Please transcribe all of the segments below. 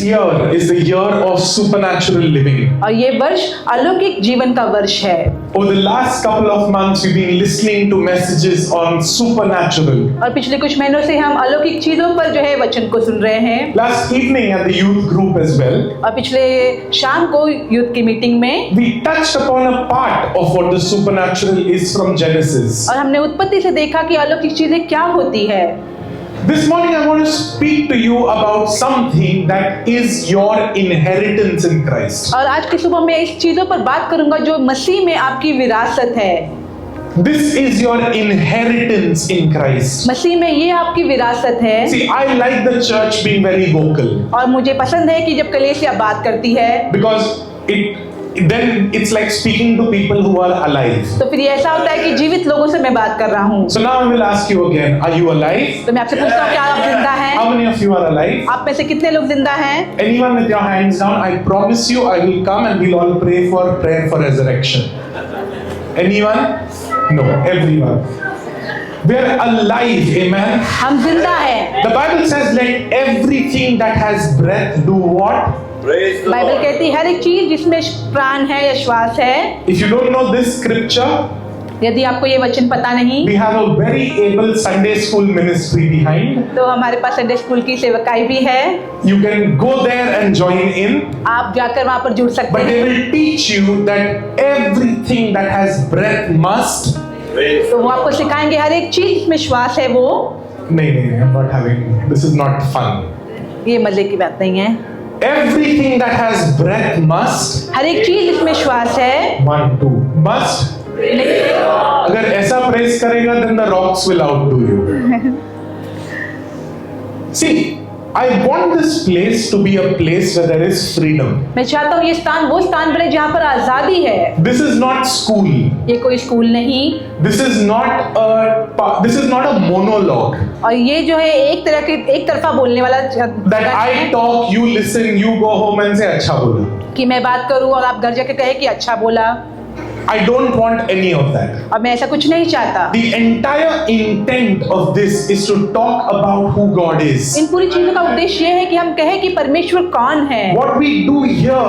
year is the year of supernatural living. और ये वर्ष अलौकिक जीवन का वर्ष है। Over the last couple of months, we've been listening to messages on supernatural. और पिछले कुछ महीनों से हम अलौकिक चीजों पर जो है वचन को सुन रहे हैं। Last evening at the youth group as well, और पिछले शाम को यूथ की मीटिंग में we touched upon a part of what the supernatural is from Genesis. और हमने उत्पत्ति से देखा कि अलौकिक चीजें क्या होती है। This morning I want to speak to you about something that is your inheritance in Christ. और आज की सुबह मैं इस चीजों पर बात करूंगा जो मसीह में आपकी विरासत है। This is your inheritance in Christ. मसीह में ये आपकी विरासत है। See, I like the church being very vocal और मुझे पसंद है कि जब कलीसिया बात करती है because then it's like speaking to people who are alive. तो फिर ये ऐसा होता है कि जीवित लोगों से मैं बात कर रहा हूँ। So now I will ask you again, are you alive? तो मैं आपसे पूछता हूँ क्या आप जिंदा हैं? How many of you are alive? आप में से कितने लोग जिंदा हैं? Anyone with your hands down, I promise you I will come and we'll all pray for resurrection. Anyone? No, everyone. We are alive, amen. हम जिंदा हैं। The Bible says let everything that has breath do what? Bible कहती है हर एक चीज जिसमें प्राण है या श्वास है। If you don't know this scripture, यदि आपको ये वचन पता नहीं we have a very able Sunday school ministry behind. तो हमारे पास संडे स्कूल की सेवकाई भी है। You can go there and join in. आप जाकर वहाँ पर जुड़ सकते But they हैं। will teach you that everything that has breath must. तो वो आपको सिखाएंगे हर एक चीज जिसमें श्वास है वो। नहीं, I'm not having. This is not fun. ये मजे की बात नहीं है। Everything that has breath must. हर एक चीज जिसमें श्वास है। 1, 2 must. अगर ऐसा प्रेस करेगा then the rocks will outdo you. See, I want this place to be a place where there is freedom. मैं चाहता हूँ ये स्थान वो स्थान बने जहाँ पर आजादी है। This is not school. ये कोई स्कूल नहीं। This is not a monologue. और ये जो है एक तरफा बोलने वाला That I talk, you listen, you go home and say अच्छा बोला. कि मैं बात करूँ और आप घर जाके कहे कि अच्छा बोला। I don't want any of that. और मैं ऐसा कुछ नहीं चाहता। The entire intent of this is to talk about who God is. इन पूरी चीजों का उद्देश्य ये है कि हम कहें कि परमेश्वर कौन है। What we do here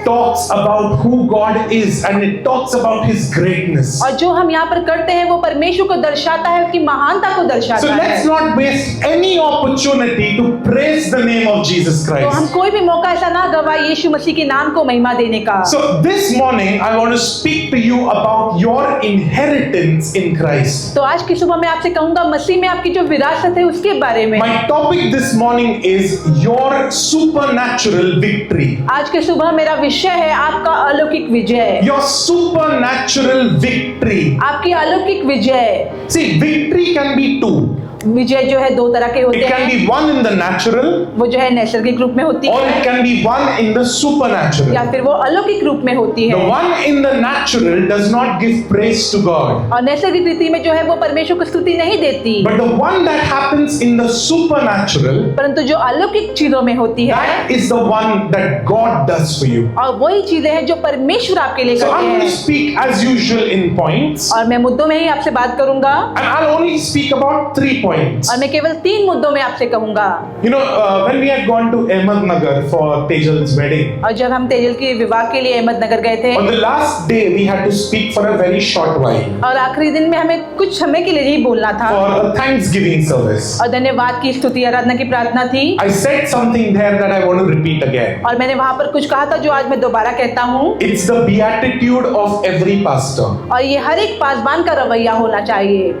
talks about who God is and it talks about His greatness. और जो हम यहाँ पर करते हैं वो परमेश्वर को दर्शाता है, उसकी महानता को दर्शाता So है। let's not waste any opportunity to praise the name of Jesus तो हम Christ. कोई भी मौका ऐसा ना गवाए यीशु मसीह के नाम को महिमा देने का। So this morning I want to speak to you about your inheritance in Christ. तो आज की सुबह मैं आपसे कहूंगा मसीह में आपकी जो विरासत है उसके बारे में। My topic this morning is your supernatural victory. आज की सुबह मेरा विषय है आपका अलौकिक विजय। Your supernatural victory. आपकी अलौकिक विजय। See, victory can be two. विजय जो है दो तरह के होते It can हैं। be one in the natural वो जो है नैसर्गिक रूप में होती or है it can be one in the supernatural. या फिर वो अलौकिक रूप में होती The है। one in the natural does not give praise to God. और नैसर्गिक रीति में जो है वो परमेश्वर को स्तुति नहीं देती। But the one that happens in the supernatural, परंतु जो अलौकिक चीजों में होती है that is the one that God does for you. और वही चीजें हैं जो परमेश्वर आपके लिए So करते I'm going to हैं। speak as usual in points. और मैं मुद्दों में ही आपसे बात करूंगा And I'll only speak about 3 points. और मैं केवल 3 मुद्दों में आपसे कहूंगा। You know, when we had gone to Ahmednagar for Tejal's wedding, और जब हम तेजल के विवाह के लिए अहमदनगर गए थे on the last day we had to speak for a very short while और आखिरी दिन में हमें कुछ समय के लिए ही बोलना था for a Thanksgiving service. और धन्यवाद की स्तुति आराधना की प्रार्थना थी। I said something there that I want to repeat again. और मैंने वहां पर कुछ कहा था जो आज मैं दोबारा कहता हूँ। It's the beatitude of every pastor. और ये हर एक पासबान का रवैया होना चाहिए।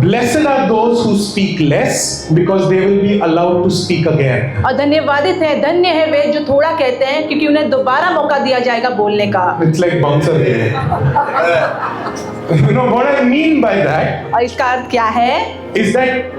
Blessed are those who speak less because they will be allowed to speak again. और धन्यवादित है, धन्य है वे जो थोड़ा कहते हैं क्योंकि उन्हें दोबारा मौका दिया जाएगा बोलने का। It's like bouncer here. You know what I mean by that और इसका अर्थ क्या है? is that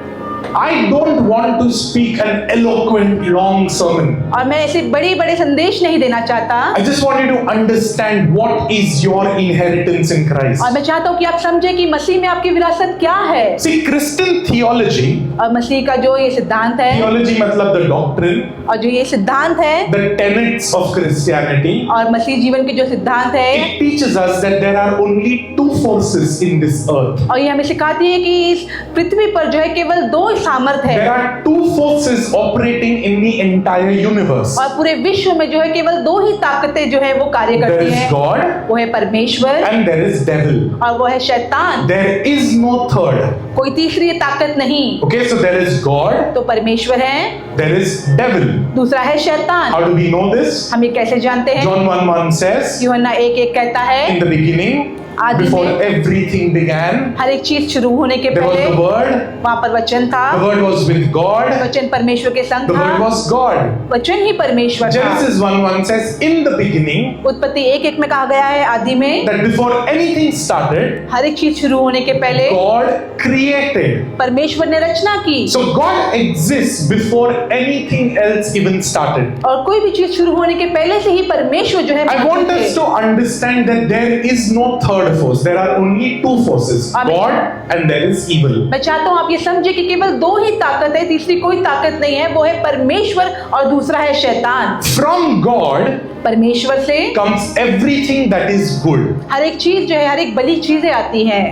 I don't want to speak an eloquent long sermon. और मैं ऐसे बड़े संदेश नहीं देना चाहता। I just want you to understand what is your inheritance in Christ. और मैं चाहता हूँ कि आप समझे कि मसीह में आपकी विरासत क्या है। See, Christian theology, और मसीह का जो ये सिद्धांत है theology मतलब the doctrine, और जो ये सिद्धांत है the tenets of Christianity, और मसीह जीवन के जो सिद्धांत है it teaches us that there are only 2 forces in this earth. और ये हमें सिखाती है कि इस पृथ्वी पर जो है केवल दो सामर्थ है, There are two forces operating in the entire universe. और पूरे विश्व में जो है केवल दो ही ताकतें जो है वो कार्य There करती is हैं। God वो है परमेश्वर and there is devil. और वो है शैतान। There is no third. कोई तीसरी ताकत नहीं। Okay, so there is God, तो परमेश्वर है, there is devil. दूसरा है शैतान। How do we know this? हम ये कैसे जानते हैं? John 1:1 says, यूहन्ना 1:1 कहता है, in the beginning, आदि before में everything began, हर एक चीज शुरू होने के there was पहले the Word. वहाँ पर वचन था, The Word was with God. वचन परमेश्वर के संग The Word था, was God. वचन ही परमेश्वर था। Genesis 1:1 says, in the beginning, उत्पत्ति 1:1 में कहा गया है आदि में, that before anything started, हर एक चीज शुरू होने के पहले God created. परमेश्वर ने रचना की। So God exists before anything else even started. और कोई भी चीज शुरू होने के पहले से ही परमेश्वर जो है I want us to understand that there is no third force. There are only two forces, Amen. God and there is evil. मैं चाहता हूँ आप ये समझे कि केवल दो ही ताकत है, तीसरी कोई ताकत नहीं है। वो है परमेश्वर और दूसरा है शैतान। From God परमेश्वर से comes everything that is good. हर एक चीज जो है, हर एक भली चीजें आती हैं।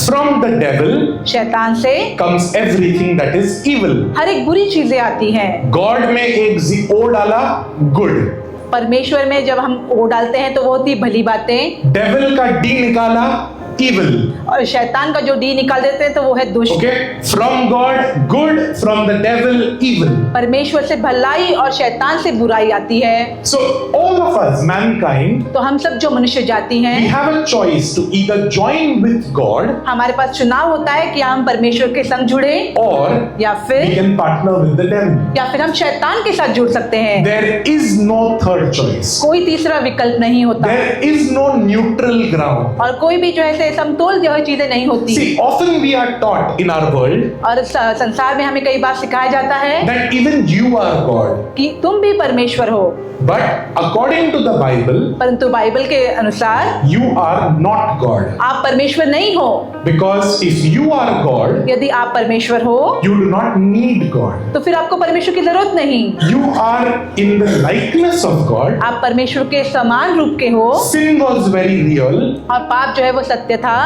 From the devil शैतान से comes everything that is evil. हर एक बुरी चीजें आती हैं। God में एक O डाला, good. परमेश्वर में जब हम ओ डालते हैं तो वो होती भली बातें, Devil का D निकाला, evil. और शैतान का जो डी निकाल देते हैं तो वो है दुष्ट। Okay? From God, good. From the devil, evil. परमेश्वर से भलाई और शैतान से बुराई आती है। So all of us, mankind, तो हम सब जो मनुष्य जाति we हैं, have a choice to either join with God हमारे पास चुनाव होता है कि हम परमेश्वर के संग जुड़े or या we फिर can partner with the devil. हम शैतान के साथ जुड़ सकते हैं। There is no third choice. कोई तीसरा विकल्प नहीं होता There is no neutral ground. और कोई भी जो है समतोल जो है चीजें नहीं होती। See, often we are taught in our world और संसार में हमें कई बार सिखाया जाता है that even you are God. कि तुम भी परमेश्वर हो, But according to the Bible, परंतु बाइबल के अनुसार you are not God. आप परमेश्वर नहीं हो। Because if you are God, यदि आप परमेश्वर हो you do not need God. तो फिर आपको परमेश्वर की जरूरत नहीं। You are in the likeness of God. आप परमेश्वर के समान रूप के हो Sin was very real. और पाप जो है वो सत्य था।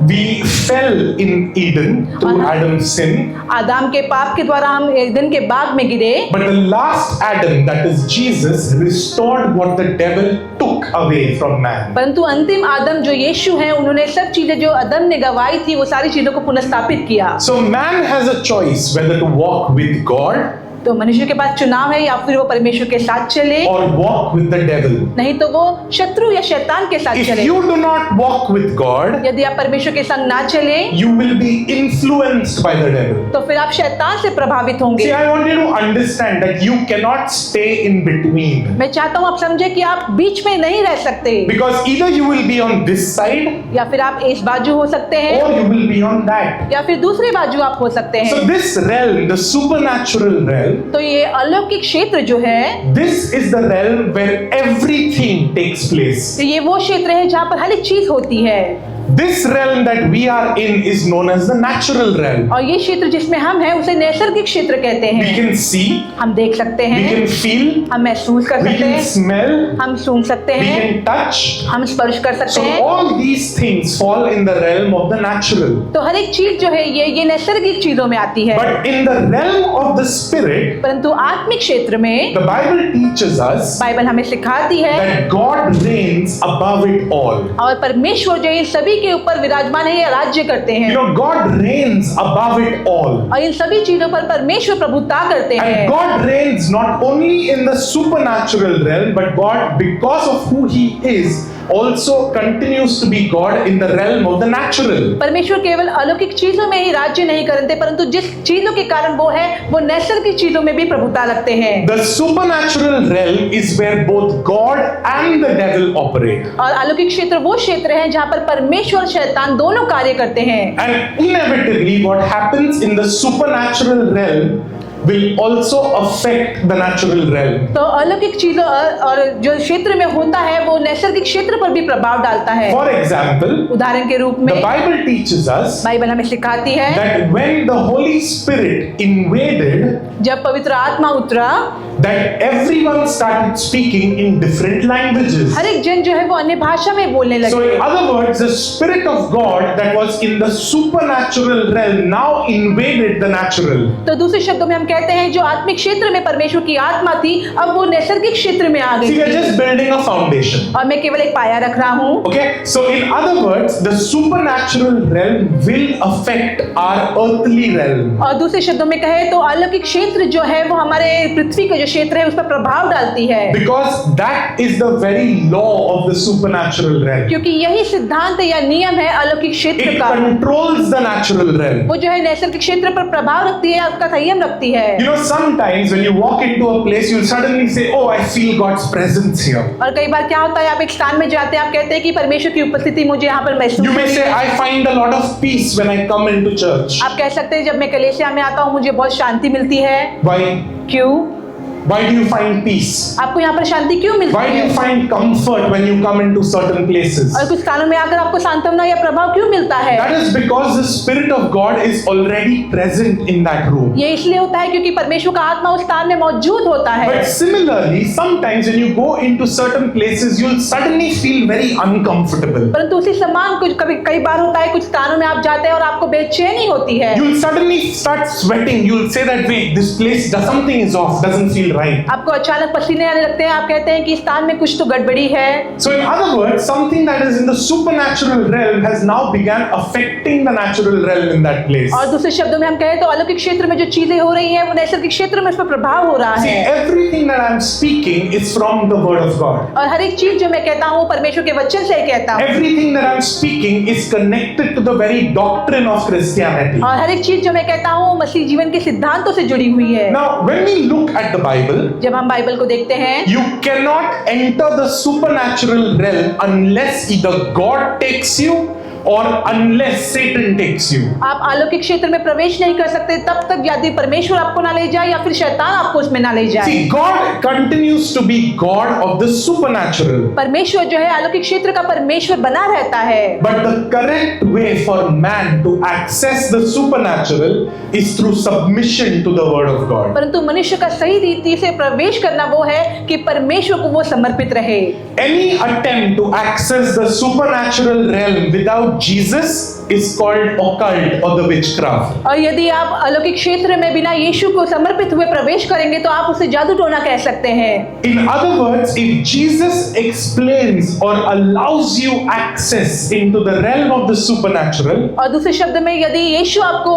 We fell in Eden through Adam's sin. आदम के पाप के द्वारा हम ईदन के बाग में गिरे, But the last Adam, that is Jesus, restored what the devil took away from man. परंतु अंतिम आदम जो यीशु हैं, उन्होंने सब चीजें जो आदम ने गवाई थी वो सारी चीजों को पुनर्स्थापित किया। So man has a choice whether to walk with God तो मनुष्य के पास चुनाव है, या फिर वो परमेश्वर के साथ चले, or walk with the devil. नहीं तो वो शत्रु या शैतान के साथ If चले। you do not walk with God, यदि आप परमेश्वर के संग ना चले you will be influenced by the devil. तो फिर आप शैतान से प्रभावित See, होंगे। I want you to understand that you cannot stay in between. मैं चाहता हूँ आप समझे कि आप बीच में नहीं रह सकते, Because either you will be on this side या फिर आप इस बाजू हो सकते हैं or you will be on that. या फिर दूसरे बाजू आप हो सकते So हैं। this realm, the supernatural realm, तो ये अलौकिक क्षेत्र जो है, this is the realm where everything takes place. तो ये वो क्षेत्र है जहाँ पर हर एक चीज होती है। This realm that we are in is known as the natural realm. और ये क्षेत्र जिसमें हम हैं उसे नैसर्गिक क्षेत्र कहते We हैं। can see, हम देख सकते we हैं, can feel, हम महसूस कर we सकते can हैं, smell, हम सूंघ सकते we हैं, can touch. हम स्पर्श कर सकते So हैं। all these things fall in the realm of the natural. तो हर एक चीज जो है ये नैसर्गिक चीजों में आती है। But in the realm of the spirit, परंतु आत्मिक क्षेत्र में the Bible teaches us Bible हमें सिखाती है that God reigns above it all. और परमेश्वर जो इन सभी के ऊपर विराजमान है या राज्य करते You हैं, know, God reigns above it all. और इन सभी चीजों पर परमेश्वर प्रभुता करते And हैं। God reigns not only in the supernatural realm, but God, because of who He is, also continues to be God in the realm of the natural. परमेश्वर केवल अलौकिक चीजों में ही राज्य नहीं करते, परंतु जिस चीजों के कारण वो है वो नैसर्गिक चीजों में भी प्रभुता रखते हैं। The supernatural realm is where both God and the devil operate. और अलौकिक क्षेत्र वो क्षेत्र है जहाँ पर परमेश्वर और शैतान दोनों कार्य करते हैं। And inevitably, what happens in the supernatural realm will also affect the natural realm. तो अलौकिक चीजों और जो क्षेत्र में होता है वो नैसर्गिक क्षेत्र पर भी प्रभाव डालता है। For example, उदाहरण के रूप में the Bible teaches us Bible हमें सिखाती है that when the Holy Spirit invaded जब पवित्र आत्मा उतरा that everyone started speaking in different languages. हर एक जन जो है वो अन्य भाषा में बोलने So लगे। in other words, the Spirit of God that was in the supernatural realm now invaded the natural. तो दूसरे शब्दों में हम कहते हैं जो आत्मिक क्षेत्र में परमेश्वर की आत्मा थी अब वो नैसर्गिक क्षेत्र में आ See, गई we are थी। just building a foundation. और मैं केवल एक पाया रख रहा हूँ। Okay, so in other words, the supernatural realm will affect our earthly realm. और दूसरे शब्दों में कहे तो अलौकिक क्षेत्र जो है वो हमारे पृथ्वी का जो क्षेत्र है उस पर प्रभाव डालती है, Because that is the very law of the supernatural realm. क्योंकि यही सिद्धांत या नियम है अलौकिक क्षेत्र It का। controls the natural realm. वो जो है नैसर्गिक क्षेत्र पर प्रभाव रखती है, उसका संयम रखती है। You know, sometimes when you walk into a place, you'll suddenly say, "Oh, I feel God's presence here." और कई बार क्या होता है आप एक स्थान में जाते हैं, आप कहते हैं कि परमेश्वर की उपस्थिति मुझे यहाँ पर महसूस You may हुई। say, "I find a lot of peace when I come into church." आप कह सकते हैं जब मैं कलीसिया में आता हूँ मुझे बहुत शांति मिलती है। Why? क्यों? Why do you find peace? आपको यहाँ पर शांति क्यों मिलती Why do है? you find comfort when you come into certain places? और कुछ स्थानों में आकर आपको सांत्वना या प्रभाव क्यों मिलता है? That is because the Spirit of God is already present in that room. ये इसलिए होता है क्योंकि परमेश्वर का आत्मा उस स्थान में मौजूद होता है। But similarly, sometimes when you go into certain places, you'll suddenly feel very uncomfortable. परंतु उसी समान कुछ कई बार होता है, कुछ स्थानों में आप जाते हैं और आपको बेचैनी होती है। You'll suddenly start sweating. You'll say that, wait, this place, something is off, doesn't feel right. आपको अचानक पसीने आने लगते हैं, आप कहते हैं कि इस स्थान में कुछ तो गड़बड़ी है। So in other words, something that is in the supernatural realm has now begun affecting the natural realm in that place. और दूसरे शब्दों में हम कहें तो अलौकिक क्षेत्र में जो चीजें हो रही हैं वो नैसर्गिक क्षेत्र में उस पर प्रभाव हो रहा See, है। everything that I'm speaking is from the Word of God. और हर एक चीज जो मैं कहता हूँ परमेश्वर के वचन से कहता हूँ। Everything that I'm speaking is connected to the very doctrine of Christianity. और हर एक चीज जो मैं कहता हूँ मसीह जीवन के सिद्धांतों से जुड़ी हुई है। Now, when we look at the Bible, जब हम बाइबल को देखते हैं, you cannot enter the supernatural realm unless either God takes you or unless Satan takes you. आप अलौकिक क्षेत्र में प्रवेश नहीं कर सकते तब तक यदि परमेश्वर आपको ना ले जाए या फिर शैतान आपको उसमें ना ले जाए। See, God continues to be God of the supernatural. परमेश्वर जो है अलौकिक क्षेत्र का परमेश्वर बना रहता है। But the correct way for man to access the supernatural is through submission to the Word of God. परंतु मनुष्य का सही रीति से प्रवेश करना वो है कि परमेश्वर को वो समर्पित रहे। Any attempt to access the supernatural realm without Jesus is called occult or the witchcraft. और यदि आप अलौकिक क्षेत्र में बिना यीशु को समर्पित हुए प्रवेश करेंगे तो आप उसे जादू टोना कह सकते हैं। In other words, if Jesus explains or allows you access into the realm of the supernatural, और दूसरे शब्द में यदि यीशु आपको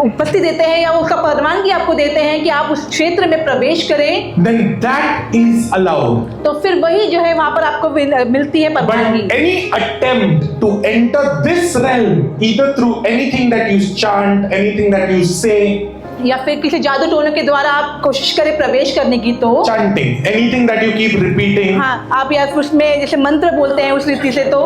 उपस्थिति देते हैं या उसका परवानगी आपको देते हैं कि आप उस क्षेत्र में प्रवेश करें, then that is allowed. तो फिर वही जो है वहां पर आपको मिलती है परवानगी। But any attempt to enter this realm, either through anything that you chant, anything that you say, या फिर किसी जादू टोने के द्वारा आप कोशिश करें प्रवेश करने की तो chanting, anything that you keep repeating, हाँ आप या फिर उसमें जैसे मंत्र बोलते हैं उस रीति से, तो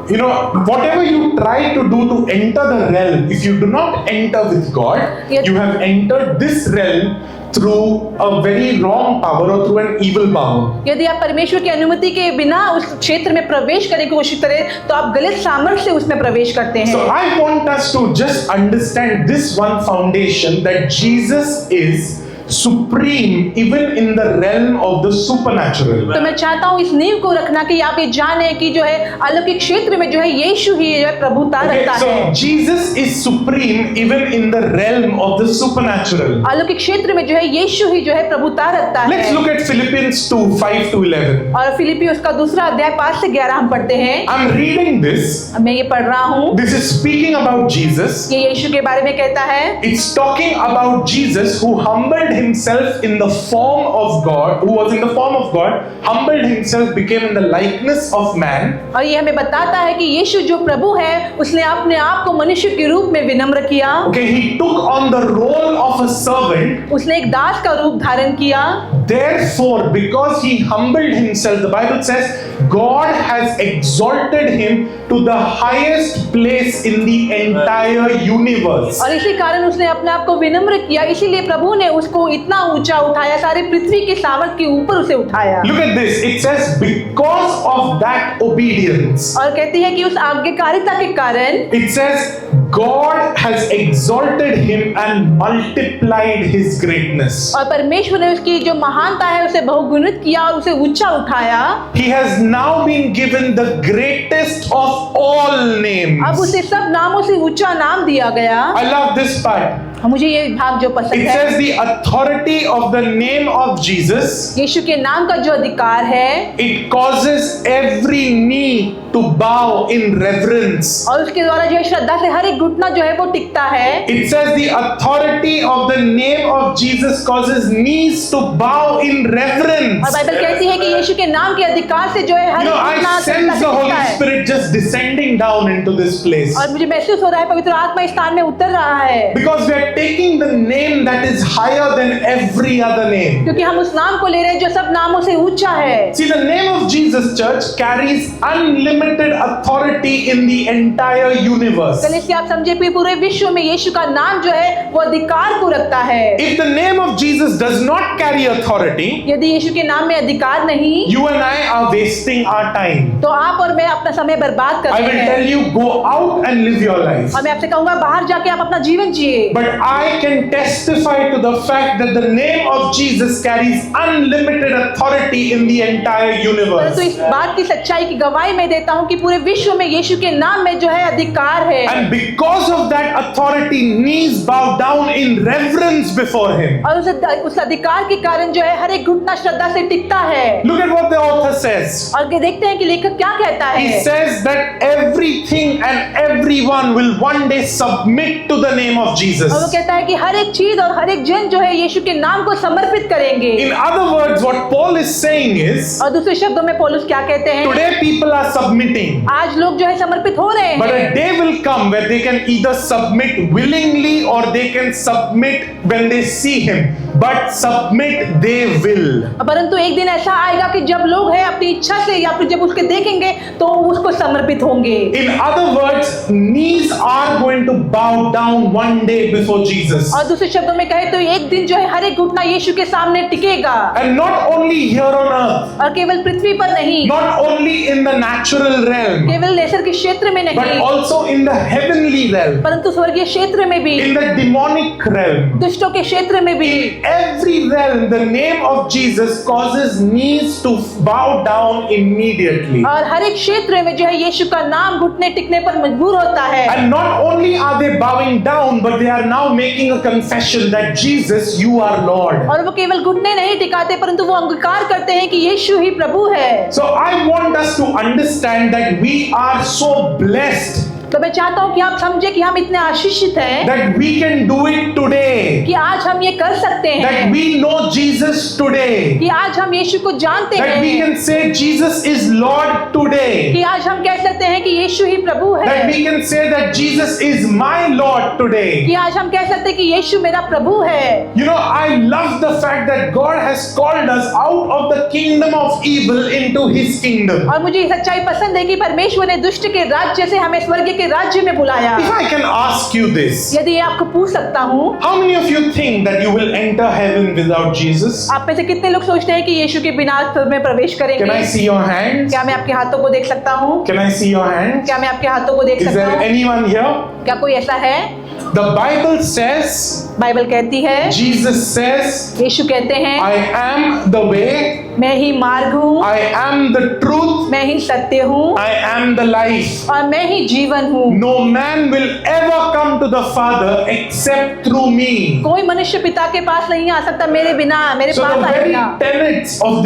you know, whatever you try to do to enter the realm, if you do not enter with God, Yes. you have entered this realm through a very wrong power or through an evil power. यदि आप परमेश्वर की अनुमति के बिना उस क्षेत्र में प्रवेश करने की कोशिश करें तो आप गलत सामर्थ्य से उसमें प्रवेश करते हैं। So I want us to just understand this one foundation, that Jesus is supreme even in the realm of the supernatural. तो मैं चाहता हूँ इस नींव को रखना कि आप ये जाने कि जो है अलौकिक क्षेत्र में जो है यीशु ही जो है प्रभुता Okay, रखता so है। Jesus is supreme even in the realm of the supernatural. अलौकिक क्षेत्र में जो है यीशु ही जो है प्रभुता रखता Let's है। look at Philippians 2:5 to 11. और फिलिपी उसका दूसरा अध्याय 5 से 11 हम पढ़ते हैं। I'm reading this. मैं ये पढ़ रहा हूँ, This is speaking about Jesus. ये यीशु के बारे में कहता है। It's talking about Jesus who humbled himself in the form of God, who was in the form of God, humbled himself, became in the likeness of man. और ये हमें बताता है कि यीशु जो प्रभु है उसने अपने आप को मनुष्य के रूप में विनम्र किया। Okay, he took on the role of a servant. उसने एक दास का रूप धारण किया। Therefore, because he humbled himself, the Bible says God has exalted him to the highest place in the entire universe. और इसी कारण उसने अपने आप को विनम्र किया, इसीलिए प्रभु ने उसको इतना ऊंचा उठाया, सारे पृथ्वी के सामर्थ के ऊपर उसे उठाया। Look at this. It says because of that obedience. और कहती है कि उस आज्ञाकारिता के कारण It says God has exalted him and multiplied his greatness. और परमेश्वर ने उसकी जो महानता है उसे बहुगुणित किया और उसे ऊंचा उठाया। He has now been given the greatest of all names. अब उसे सब नामों से ऊंचा नाम दिया गया। I love this part. मुझे ये भाग जो पसंद It है, says the authority of the name of Jesus, यीशु के नाम का जो अधिकार है, it causes every knee to bow in reverence. और उसके द्वारा जो है श्रद्धा से हर एक घुटना जो है वो टिकता है। It says the authority of the name of Jesus causes knees to bow in reverence. और बाइबल कहती है कि यीशु के नाम के अधिकार से जो है हर You know, एक घुटना I sense the टिकता Holy है। Spirit just descending down into this place. और मुझे महसूस हो रहा है पवित्र आत्मा इस स्थान में उतर रहा है, Because we are taking the name that is higher than every other name. क्योंकि हम उस नाम को ले रहे हैं जो सब नामों से ऊंचा है। See, the name of Jesus, church, carries unlimited authority in the entire universe. कलीसिया आप समझे कि पूरे विश्व में यीशु का नाम जो है वो अधिकार को रखता है। If the name of Jesus does not carry authority, यदि यीशु के नाम में अधिकार नहीं, you and I are wasting our time. तो आप और मैं अपना समय बर्बाद कर I रहे will हैं। tell you, go out and live your life. और मैं आपसे कहूंगा बाहर जाके आप अपना जीवन जिए। But I can testify to the fact that the name of Jesus carries unlimited authority in the entire universe. परंतु इस बात की सच्चाई की गवाही मैं देता हूँ कि पूरे विश्व में यीशु के नाम में जो है अधिकार है। And because of that authority, knees bow down in reverence before him. और उस अधिकार के कारण जो है हर एक घुटना श्रद्धा से टिकता है। Look at what the author says. और ये देखते हैं कि लेखक क्या कहता He है। says that everything and everyone will one day submit to the name of Jesus. और वो कहता है कि हर एक चीज और हर एक जन जो है यीशु के नाम को समर्पित करेंगे। In other words, what Paul is saying is, और दूसरे शब्दों में पौलुस क्या कहते हैं? today people are submitting. आज लोग जो है समर्पित हो रहे But a हैं, day will come where they can either submit willingly or they can submit when they see him. But submit they will. परंतु एक दिन ऐसा आएगा कि जब लोग हैं अपनी इच्छा से या फिर जब उसके देखेंगे तो उसको समर्पित होंगे। In other words, knees are going to bow down one day before Jesus. और दूसरे शब्दों में कहे तो एक दिन जो है हर एक घुटना यीशु के सामने टिकेगा। And not only here on earth, और केवल पृथ्वी पर नहीं, not only in the natural realm, केवल नेचर के क्षेत्र में but नहीं, also in the heavenly realm, परंतु स्वर्गीय क्षेत्र में भी, in the demonic realm. दुष्टों के क्षेत्र में भी, In every realm, the name of Jesus causes knees to bow down immediately. और हर एक क्षेत्र में जो है यीशु का नाम घुटने टिकने पर मजबूर होता है। And not only are they bowing down, but they are now making a confession that Jesus, you are Lord. और वो केवल घुटने नहीं टिकाते परंतु वो अंगीकार करते हैं कि यीशु ही प्रभु है। So I want us to understand that we are so blessed तो मैं चाहता हूँ कि आप समझे कि हम इतने आशीषित हैं that we can do it today. कि आज हम ये कर सकते That हैं, we know Jesus today. कि आज हम यीशु को जानते That we हैं, can say Jesus is Lord today. कि आज हम कह सकते हैं कि यीशु ही प्रभु है, That we can say that Jesus is my Lord today. कि आज हम कह सकते हैं कि यीशु मेरा प्रभु है। You know, I love the fact that God has called us out of the kingdom of evil into his kingdom. और मुझे ये सच्चाई पसंद है कि परमेश्वर ने दुष्ट के राज्य से हमें स्वर्ग के राज्य में बुलाया। If I can ask you this, यदि आपको पूछ सकता हूँ, how many of you think that you will enter heaven without Jesus? आप में से कितने लोग सोचते हैं कि यीशु के बिना स्वर्ग में प्रवेश Can I करेंगे? see your hands? क्या मैं आपके हाथों को देख सकता हूँ? Can I see your hands? क्या मैं आपके हाथों को देख Is सकता there हूँ? anyone here? क्या कोई ऐसा है? The Bible says, बाइबल कहती है, Jesus says, यीशु कहते हैं, I am the way, मैं ही मार्ग हूँ, I am the truth, मैं ही सत्य हूँ I am the life. और मैं ही जीवन हूँ। No man will ever come to the Father except through me. कोई मनुष्य पिता के पास नहीं आ सकता मेरे बिना, मेरे So पास the very आएगा। tenets of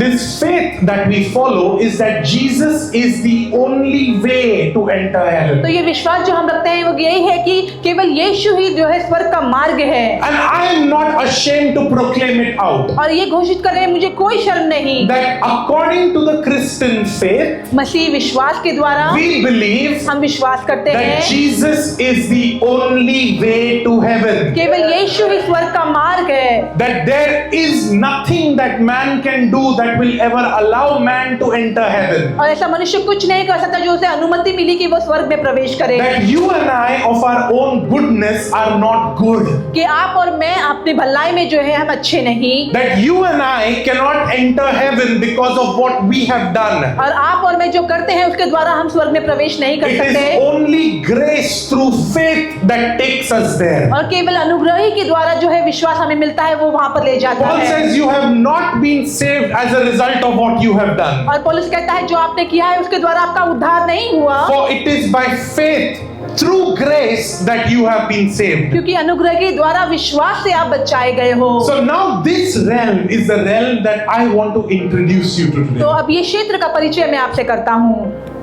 this faith that we follow is that Jesus is the only way to enter तो heaven. ये विश्वास जो हम रखते हैं वो यही है कि केवल यीशु ही जो है स्वर्ग का मार्ग है। And I am not ashamed to proclaim it out. और ये घोषित करने में मुझे कोई शर्म नहीं। That according to the Christian faith, मसीह विश्वास के द्वारा we believe हम विश्वास करते that हैं Jesus is the only way to heaven. केवल यीशु यीशु ही स्वर्ग का मार्ग है, that there is nothing that man can do that will ever allow man to enter heaven. और ऐसा मनुष्य कुछ नहीं कर सकता जो उसे अनुमति मिली कि वो स्वर्ग में प्रवेश करे। That you and I of our own goodness are not good. कि आप और मैं अपनी भलाई में जो है हम अच्छे नहीं, That you and I cannot enter heaven because of what we have done. और आप और मैं जो करते हैं उसके द्वारा हम स्वर्ग में प्रवेश नहीं कर It is सकते, only grace through faith that takes us there. और केवल अनुग्रह ही के द्वारा जो है विश्वास हमें मिलता है, वो वहां पर ले जाता Paul है। says you have not been saved as a result of what you have done. और पौलुस कहता है जो आपने किया है उसके द्वारा आपका उद्धार नहीं हुआ, For it is by faith through grace that you have been saved. क्योंकि अनुग्रह के द्वारा विश्वास से आप बचाए गए हो। So now this realm is the realm that I want to introduce you to तो today. अब ये क्षेत्र का परिचय मैं आपसे करता हूँ।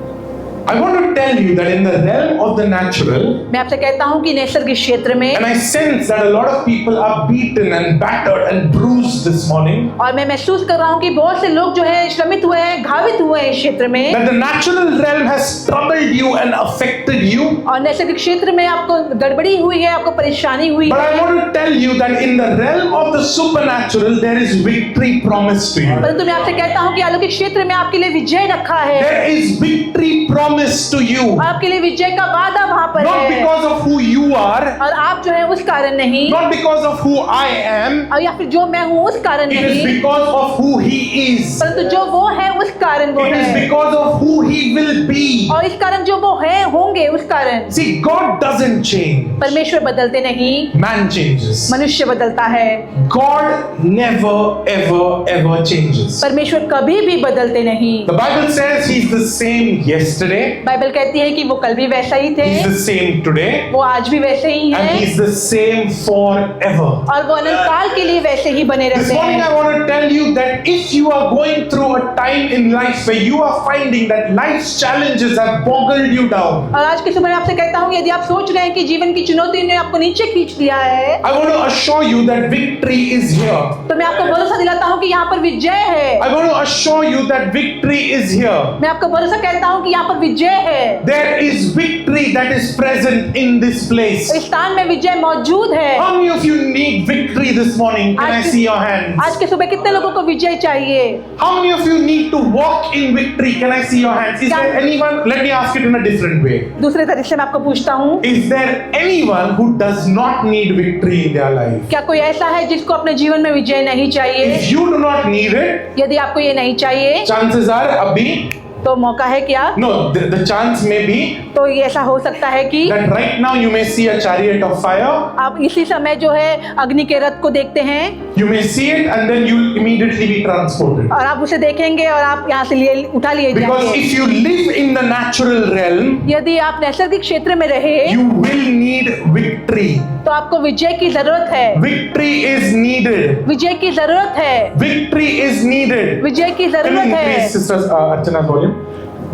I want to tell you that in the realm of the natural, मैं आपसे कहता हूँ कि नैसर्गिक क्षेत्र में, and I sense that a lot of people are beaten and battered and bruised this morning, और मैं महसूस कर रहा हूँ कि बहुत से लोग जो है श्रमित हुए हैं, घावित हुए हैं इस क्षेत्र में, that the natural realm has troubled you and affected you. और नैसर्गिक क्षेत्र में आपको गड़बड़ी हुई है, आपको परेशानी हुई But है। I want to tell you that in the realm of the supernatural, there is victory promised to you. परंतु मैं आपसे कहता हूँ कि अलौकिक क्षेत्र में आपके लिए विजय रखा है, There is victory promised to you. आपके लिए विजय का वादा वहां पर Not है, because of who you are, और आप जो है उस कारण नहीं, not because of who I am, और या फिर जो मैं हूँ उस कारण it is नहीं, because of who He is. परंतु जो वो है उस कारण वो It is है, because of who He will be. और इस कारण जो वो है होंगे उस कारण। See, God doesn't change. परमेश्वर बदलते नहीं, Man changes. मनुष्य बदलता है। God never, ever changes. परमेश्वर कभी भी बदलते नहीं। The Bible says He's the same yesterday, Bible कहती है कि वो कल भी वैसा ही थे, He's the same today, वो आज भी वैसे ही and हैं, He's the same forever. और वो अनंत काल के लिए वैसे ही बने This रहते morning हैं। I want to tell you that if you are going through a time in life where you are finding that life's challenges have boggled you down, और आज के समय में आपसे कहता हूँ यदि आप सोच रहे हैं कि जीवन की चुनौती ने आपको नीचे खींच लिया है, I want to assure you that victory is here. तो मैं आपको भरोसा दिलाता हूँ कि यहाँ पर विजय है। I want to assure you that victory is here. मैं आपको भरोसा कहता हूँ कि यहाँ पर विजय है। There is victory that is present in this place. इस स्थान में विजय मौजूद है। How many of you need victory this morning? Can I see your hands? आज के सुबह कितने लोगों को विजय चाहिए? How many of you need to walk in victory? Can I see your hands? Is there anyone? Let me ask it in a different way. दूसरे तरीके से मैं आपको पूछता हूँ, Is there anyone who does not need victory in their life? क्या कोई ऐसा है जिसको अपने जीवन में विजय नहीं चाहिए? If you do not need it, यदि आपको ये नहीं चाहिए chances are abhi, तो मौका है क्या? no, the chance may be तो ये ऐसा हो सकता है कि that right now you may see a chariot of fire. आप इसी समय जो है अग्नि के रथ को देखते हैं, You may see it and then you will immediately be transported. और आप उसे देखेंगे और आप यहाँ से लिए उठा लिए Because जाएंगे। if you live in the natural realm, यदि आप नैसर्गिक क्षेत्र में रहे you will need victory. तो आपको विजय की जरूरत है। Victory is needed. विजय की जरूरत है। Victory is needed. विजय की Can you जरूरत increase है। sisters Archana's volume?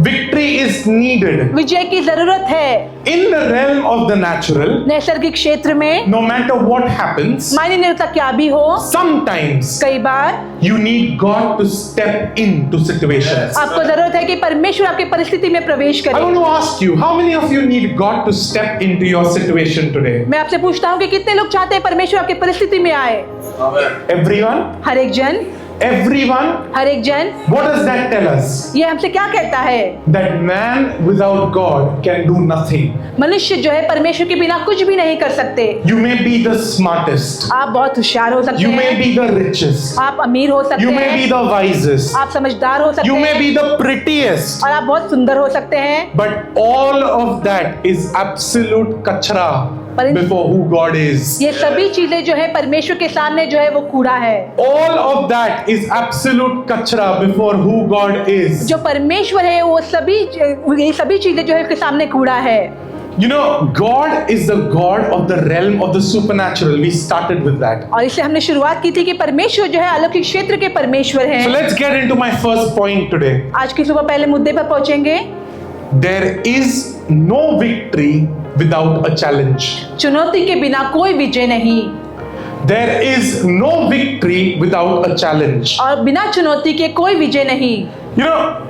Victory is needed. विजय की जरूरत है। In the realm of the natural, नैसर्गिक क्षेत्र में no matter what happens, मायने नहीं रखता क्या भी हो, sometimes कई बार you need God to step into situations. आपको जरूरत है कि परमेश्वर आपकी परिस्थिति में प्रवेश I करे। want to ask you, how many of you need God to step into your situation today? मैं आपसे पूछता हूँ कि कितने लोग चाहते हैं परमेश्वर आपकी परिस्थिति में आए? Everyone? हर एक जन, Everyone? हर एक जन। What does that tell us? ये हमसे क्या कहता है? That man without God can do nothing. मनुष्य जो है परमेश्वर के बिना कुछ भी नहीं कर सकते। You may be the smartest. आप बहुत होशियार हो सकते You may हैं, be the richest. आप अमीर हो सकते You may be हैं, the wisest. आप समझदार हो सकते You may हैं, be the prettiest. और आप बहुत सुंदर हो सकते हैं, But all of that is absolute kachra before who God is. ये सभी चीजें जो है परमेश्वर के सामने जो है वो कूड़ा है। All of that is absolute kachra before who God is. जो परमेश्वर है वो ये सभी चीजें जो है उसके सामने कूड़ा है। You know, God is the God of the realm of the supernatural. We started with that. और इससे हमने शुरुआत की थी कि परमेश्वर जो है अलौकिक क्षेत्र के परमेश्वर हैं। So let's get into my first point today. आज की सुबह पहले मुद्दे पर पहुंचेंगे। There is no victory without a challenge. चुनौती के बिना कोई विजय नहीं, There is no victory without a challenge. और बिना चुनौती के कोई विजय नहीं। You know,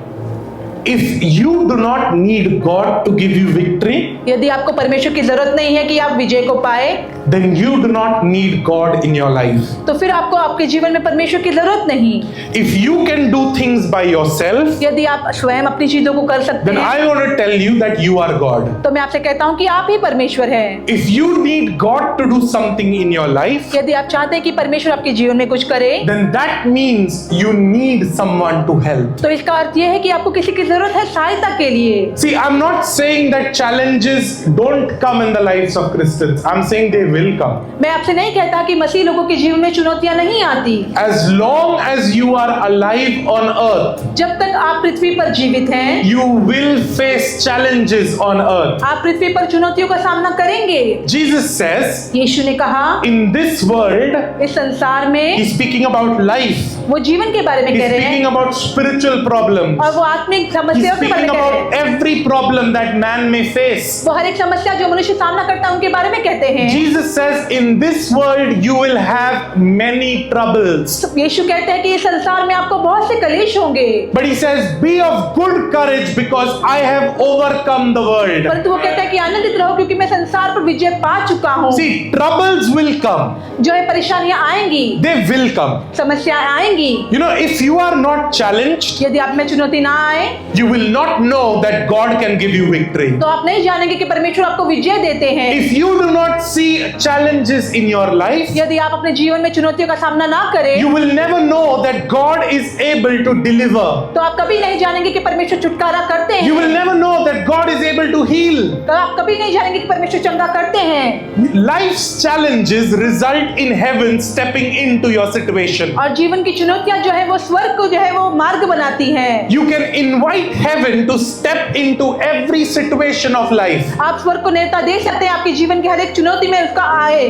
if you do not need God to give you victory, यदि आपको परमेश्वर की जरूरत नहीं है कि आप विजय को पाए, then you do not need God in your life. तो फिर आपको आपके जीवन में परमेश्वर की जरूरत नहीं। If you can do things by yourself, यदि आप स्वयं अपनी चीजों को कर सकते then हैं, I want to tell you that you are God. तो मैं आपसे कहता हूँ कि आप ही परमेश्वर हैं। If you need God to do something in your life, यदि आप चाहते हैं कि परमेश्वर आपके जीवन में कुछ करे, then that means you need someone to help. तो इसका अर्थ यह है कि आपको किसी की जरूरत है सहायता के लिए। See, I'm not saying that challenges don't come in the lives of Christians. I'm saying they will come. मैं आपसे नहीं कहता कि मसीह लोगों के जीवन में चुनौतियां नहीं आती। As long as you are alive on earth, जब तक आप पृथ्वी पर जीवित हैं, you will face challenges on earth. आप पृथ्वी पर चुनौतियों का सामना करेंगे। Jesus says, यीशु ने कहा, in this world, इस संसार में, he's speaking about life. वो जीवन के बारे में He's कह रहे speaking हैं about spiritual problems. और वो आत्मिक He's समस्याओं के बारे speaking में कह रहे about हैं। every problem that man may face. वो हर एक समस्या जो मनुष्य सामना करता है उनके बारे में कहते हैं। Jesus says, in this world you will have many troubles. यीशु कहते हैं कि इस संसार में आपको बहुत से कलेश होंगे, But he says, be of good courage because I have overcome the world. परंतु वो कहता है कि आनंदित रहो क्योंकि मैं संसार पर विजय पा चुका हूँ। See, troubles will come. जो है परेशानियां आएंगी, They will come. समस्याएं आएंगी। You know, if you are not challenged, यदि आप में चुनौती ना आए, you will not know that God can give you victory. तो आप नहीं जानेंगे कि परमेश्वर आपको विजय देते हैं। If you do not see challenges in your life, यदि आप अपने जीवन में चुनौतियों का सामना ना करें, you will never know that God is able to deliver. तो आप कभी नहीं जानेंगे कि परमेश्वर छुटकारा करते हैं। You will never know that God is able to heal. तो आप कभी नहीं जानेंगे कि परमेश्वर चंगा करते हैं। Life's challenges result in heaven stepping into your situation. और जीवन की चुनौतियां जो है वो स्वर्ग को जो है वो मार्ग बनाती हैं। You can invite heaven to step into every situation of life. आप स्वर्ग को नेता दे सकते हैं आपके जीवन की हर एक चुनौती में उसका आए।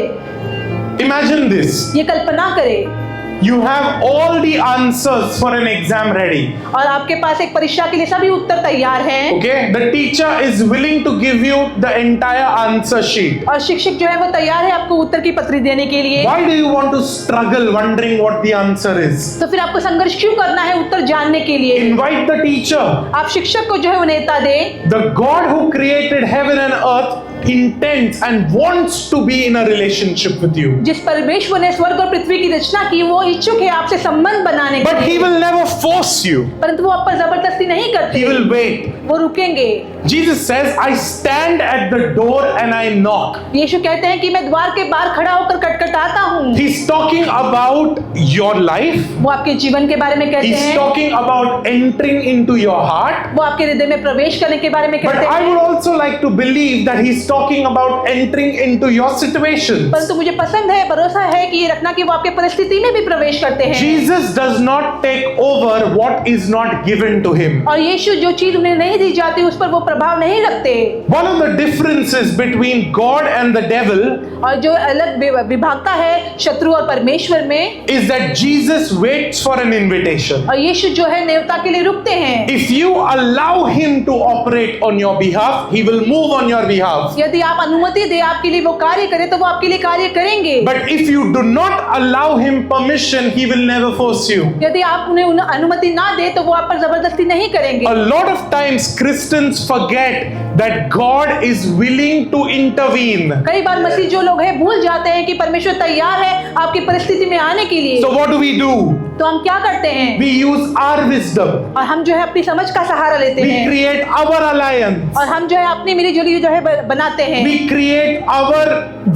Imagine this. ये कल्पना करें, You have all the answers for an exam ready. और आपके पास एक परीक्षा के लिए सभी उत्तर तैयार हैं, Okay? The teacher is willing to give you the entire answer sheet. और शिक्षक जो है वो तैयार है आपको उत्तर की पत्री देने के लिए। Why do you want to struggle wondering what the answer is? तो फिर आपको संघर्ष क्यों करना है उत्तर जानने के लिए? Invite the teacher. आप शिक्षक को जो है वो नेता दे। The God who created heaven and earth intends and wants to be in a relationship with you. जिस परमेश्वर ने स्वर्ग और पृथ्वी की रचना की वो इच्छुक है आपसे संबंध बनाने But के he लिए, will never force you. परंतु वो आप पर जबरदस्ती नहीं करते, He will wait. वो रुकेंगे। Jesus says, I stand at the door and I knock. यीशु कहते हैं कि मैं द्वार के बाहर खड़ा होकर खटखटाता हूँ। He's talking about your life. वो आपके जीवन के बारे में कहते He's हैं, talking about entering into your heart. वो आपके हृदय में प्रवेश करने के बारे में But कहते I हैं। would also like to believe that he's talking about entering into your situations. परंतु मुझे पसंद है, भरोसा है कि ये रखना कि वो आपके परिस्थिति में भी प्रवेश करते हैं। Jesus does not take over what is not given to him. और यीशु जो चीज उन्हें नहीं दी जाती उस पर वो प्रभाव नहीं रखते। One of the differences between God and the devil और जो अलग विभागता है शत्रु और परमेश्वर में, is that Jesus waits for an invitation. और यीशु जो है नेवता के लिए रुकते हैं। If you allow him to operate on your behalf, he will move on your behalf. यदि आप अनुमति दे आपके लिए वो कार्य करे तो वो आपके लिए कार्य करेंगे। But if you do not allow him permission, he will never force you. यदि आप उन्हें अनुमति ना दे तो वो आप पर जबरदस्ती नहीं करेंगे। A lot of times Christians forget that God is willing to intervene. कई बार मसीह जो लोग हैं भूल जाते हैं कि परमेश्वर तैयार है आपकी परिस्थिति में आने के लिए। So what do we do? तो हम क्या करते हैं? We use our wisdom. और हम जो है अपनी समझ का सहारा लेते We हैं, create our alliance. और हम जो है अपनी मिलीजुली जो है बनाते हैं। We create our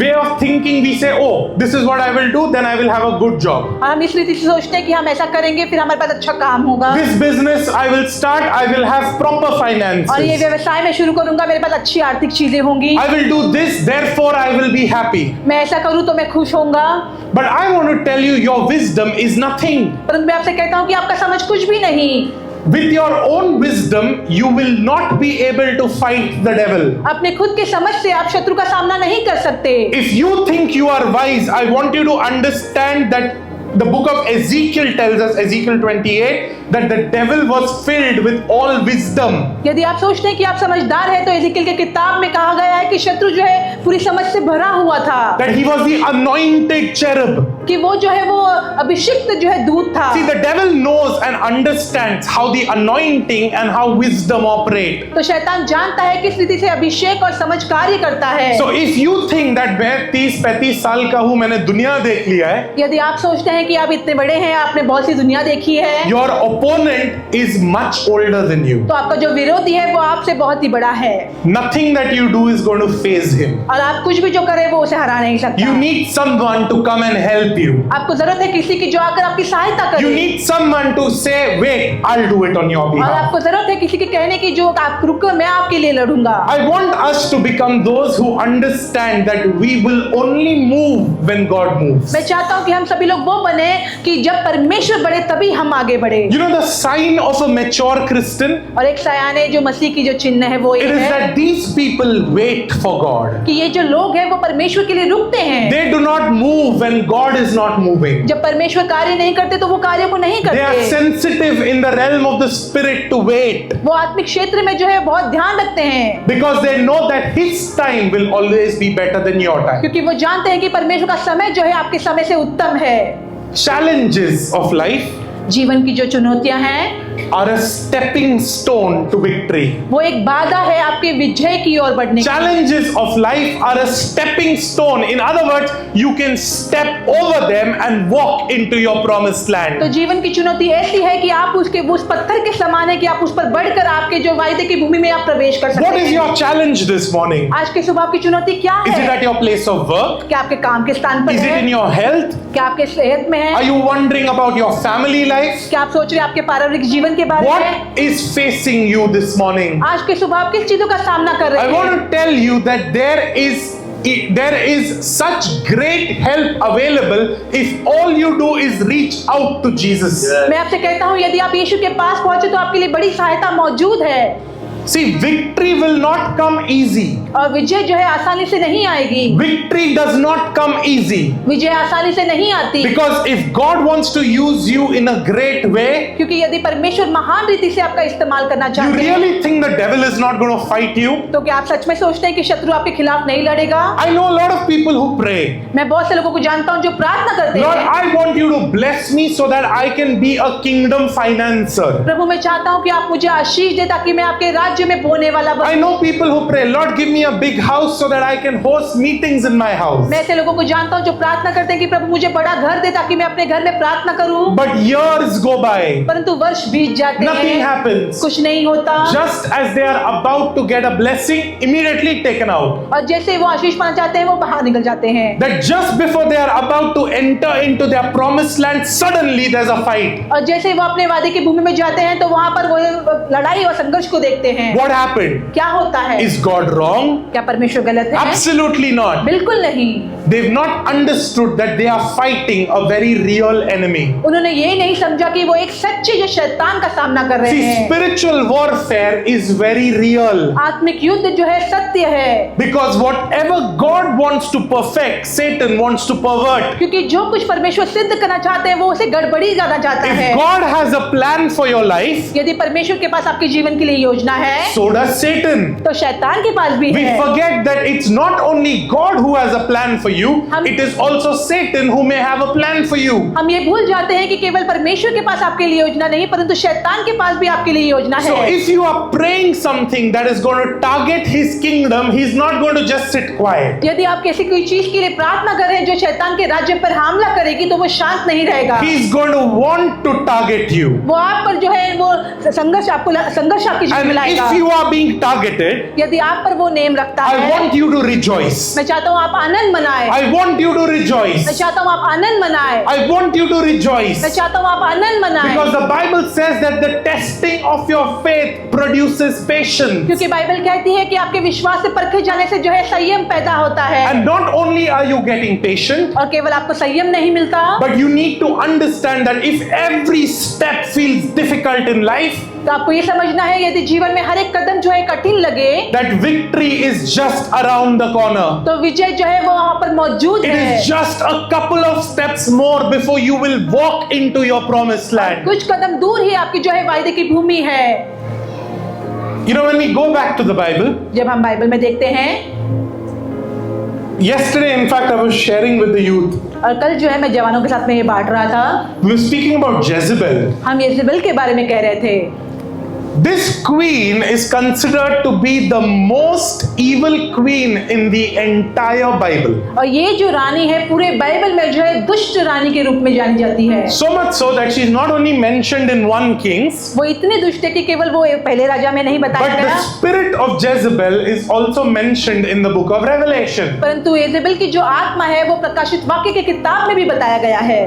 way of thinking. We say, oh, this is what I will do, then I will have a good job. और हम इस रीति से सोचते हैं कि हम ऐसा करेंगे फिर हमारे पास अच्छा काम होगा, This business I will start, I will have proper और ये finances. व्यवसाय मैं शुरू करूंगा मेरे पास अच्छी आर्थिक चीजें होंगी, I will do this, therefore I will be happy. मैं ऐसा करूं तो मैं खुश होऊंगा। But I want to tell you, your wisdom is nothing. परंतु मैं आपसे कहता हूं कि आपका समझ कुछ भी नहीं। With your own wisdom, you will not be able to fight the devil. अपने खुद के समझ से आप शत्रु का सामना नहीं कर सकते। If you think you are wise, I want you to understand that the book of Ezekiel tells us, Ezekiel 28, that the devil was filled with all wisdom. यदि आप सोचते हैं कि आप समझदार हैं तो एजेकियल के किताब में कहा गया है कि शत्रु जो है पूरी समझ से भरा हुआ था, That he was the anointed cherub. कि वो जो है वो अभिषिक्त जो है दूत था। See, the devil knows and understands how the anointing and how wisdom operate. तो शैतान जानता है किस रीति से अभिषेक और समझ कार्य करता है। So if you think that मैं 30-35 साल का हूँ, मैंने दुनिया देख लिया है, यदि आप सोचते हैं कि आप इतने बड़े हैं, आपने बहुत सी दुनिया देखी है, your opponent is much older than you. तो आपका जो विरोधी है वो आपसे बहुत ही बड़ा है Nothing that you do is going to faze him. और आप कुछ भी जो करे वो उसे हरा नहीं सकता। You need someone to come and help you. आपको जरूरत है किसी की जो आकर आपकी सहायता You करे, need someone to say, wait, I'll do it on your और behalf. आपको जरूरत है किसी के कहने की जो आप रुको, मैं आपके लिए लड़ूंगा। I want us to become those who understand that we will only move when God moves. मैं चाहता हूँ कि हम सभी लोग वो बने कि जब परमेश्वर बढ़े तभी हम आगे बढ़े। You know the sign of a mature Christian? और एक सयाने जो मसीह की जो चिन्ह है वो It ये is है that these people wait for God. कि ये जो लोग हैं वो परमेश्वर के लिए रुकते हैं। They do not move when God is not moving. जब परमेश्वर कार्य नहीं करते तो वो कार्य को नहीं They are करते। sensitive in the realm of the spirit to wait वो आत्मिक क्षेत्र में जो है बहुत ध्यान रखते हैं, because they know that His time will always be better than your time. क्योंकि वो जानते हैं कि परमेश्वर का समय जो है आपके समय से उत्तम है। Challenges of life जीवन की जो चुनौतियां हैं are a stepping stone to victory. वो एक बाधा है आपके विजय की ओर बढ़ने की। Challenges of life are a stepping stone. In other words, you can step over them and walk into your promised तो land. जीवन की चुनौती ऐसी है कि आप उस पत्थर के समान है कि आप उस पर बढ़कर आपके जो वायदे की भूमि में आप प्रवेश कर सकते What is हैं। your challenge this morning? आज की सुबह की चुनौती क्या Is it है? at your place of work? क्या आपके काम के स्थान पर Is it in है? your health? क्या आपके सेहत में Are है? you wondering about your family life? क्या आप सोच रहे हैं आपके पारिवारिक जीवन के बारे में? What is facing you this morning? आज की सुबह आप किस चीजों का सामना कर I रहे want हैं? to tell you that there is such great help available if all you do is reach out to Jesus. मैं आपसे कहता हूँ यदि आप यीशु के पास पहुंचे तो आपके लिए बड़ी सहायता मौजूद है। See, victory will not come easy. और विजय जो है आसानी से नहीं आएगी। Victory does not come easy. विजय आसानी से नहीं आती, Because if God wants to use you in a great way, क्योंकि यदि परमेश्वर महान रीति से आपका इस्तेमाल करना you चाहते हैं, really think the devil is not going to fight you? तो क्या आप सच में सोचते हैं कि शत्रु आपके खिलाफ नहीं लड़ेगा? I know a lot of people who pray, मैं बहुत से लोगों को जानता हूँ जो प्रार्थना करते Lord, हैं, I want you to bless me so that I can be a kingdom financer. प्रभु मैं चाहता हूँ कि आप मुझे आशीष दे ताकि मैं आपके राज्य में बोने वाला I बनूं। know people who pray, Lord, give me a big house so that I can host meetings in my house. मैं ऐसे लोगों को जानता हूँ जो प्रार्थना करते हैं कि प्रभु मुझे बड़ा घर दे ताकि मैं अपने घर में प्रार्थना करूं। But years go by, परंतु वर्ष बीत जाते nothing हैं, happens. कुछ नहीं होता। Just as they are about to get a blessing, immediately taken out. और जैसे वो आशीष पाना चाहते हैं वो बाहर निकल जाते हैं। That just before they are about to enter into their promised land, suddenly there's a fight. और जैसे वो अपने वादे की भूमि में जाते हैं तो वहां पर वो लड़ाई और संघर्ष को देखते हैं। What happened? क्या होता है? Is God wrong? क्या परमेश्वर गलत है? Absolutely not. बिल्कुल नहीं। They've not understood that they are fighting a very real enemy. उन्होंने ये नहीं समझा कि वो एक सच्चे जो शैतान का सामना कर रहे See, हैं। spiritual warfare is very real. आत्मिक युद्ध जो है सत्य है, Because whatever God wants to perfect, Satan wants to pervert. क्योंकि जो कुछ परमेश्वर सिद्ध करना चाहते हैं वो उसे गड़बड़ी करना चाहता है। If God has a plan for your life, यदि परमेश्वर के पास आपके जीवन के लिए योजना है so does Satan. तो शैतान के पास भी We है। forget that it's not only God who has a plan for you, it is also Satan who may have a plan for you. हम ये भूल जाते हैं कि केवल परमेश्वर के पास आपके लिए योजना नहीं परंतु शैतान के पास भी आपके लिए योजना So है। if you are praying something that is going to target his kingdom, he's not going to just sit quiet. यदि आप किसी कोई चीज के लिए प्रार्थना कर रहे हैं जो शैतान के राज्य पर हमला करेगी तो वो शांत नहीं रहेगा। He's going to want to target you. वो आप पर जो है वो संघर्ष आपकी जीवन में And लाएगा। if you are being targeted, यदि आप पर वो नेम रखता I है, want you to rejoice. मैं चाहता हूँ आप आनंद मनाएं। I want you to rejoice. मैं चाहता हूँ आप आनंद मनाएं। I want you to मैं rejoice. चाहता हूँ आप आनंद मनाएं। Because the Bible says that the testing of your faith produces patience. क्योंकि बाइबल कहती है कि आपके विश्वास से परखे जाने से जो है संयम पैदा होता है। And not only are you getting patient, और केवल आपको संयम नहीं मिलता but you need to understand that if every step feels difficult in life, तो आपको ये समझना है यदि जीवन में हर एक कदम जो है कठिन लगे that victory is just around the corner. तो विजय जो है वो वहां पर मौजूद It है। is just a couple of steps more before you will walk into your promised land. कुछ कदम दूर ही आपकी जो है वायदे की भूमि है। You know, when we go back to the Bible, जब हम बाइबल में देखते हैं Yesterday, in fact, I was sharing with the youth. और कल जो है मैं जवानों के साथ में ये बांट रहा था, We were speaking about Jezebel. हम येजेबेल के बारे में कह रहे थे। This queen is considered to be the most evil queen in the entire Bible. और ये जो रानी है पूरे बाइबल में जो है दुष्ट रानी के रूप में जानी जाती है। So much so that she is not only mentioned in 1 Kings, वो इतनी दुष्ट है कि केवल वो पहले राजा में नहीं बताया but the गया, spirit of Jezebel is also mentioned in the book of Revelation. परंतु येजेबेल की जो आत्मा है वो प्रकाशित वाक्य की किताब में भी बताया गया है।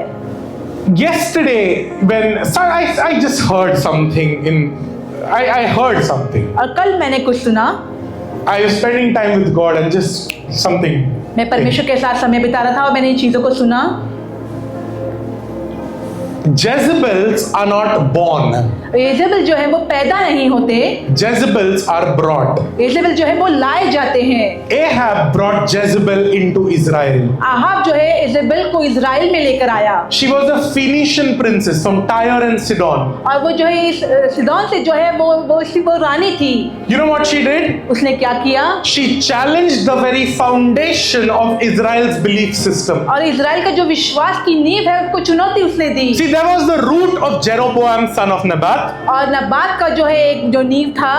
Yesterday, when I just heard something I heard something. और कल मैंने कुछ सुना, I was spending time with God and just something. मैं परमेश्वर के साथ समय बिता रहा था और मैंने इन चीजों को सुना। Jezebels are not born. येजेबेल जो है वो पैदा नहीं होते, Jezebels are brought. येजेबेल जो है वो लाए जाते हैं। Ahab brought Jezebel into Israel. Ahab जो है येजेबेल को इजराइल में लेकर आया, She was a Phoenician princess from Tyre and Sidon. और वो जो है इस सिदोन से जो है वो रानी थी। You know what she did? उसने क्या किया? She challenged the very foundation of Israel's belief system. और इजराइल का जो विश्वास की नींव है उसको चुनौती उसने दी। See, there was the root of Jeroboam, son of Nebat. और नबात का जो है एक जो नींव था,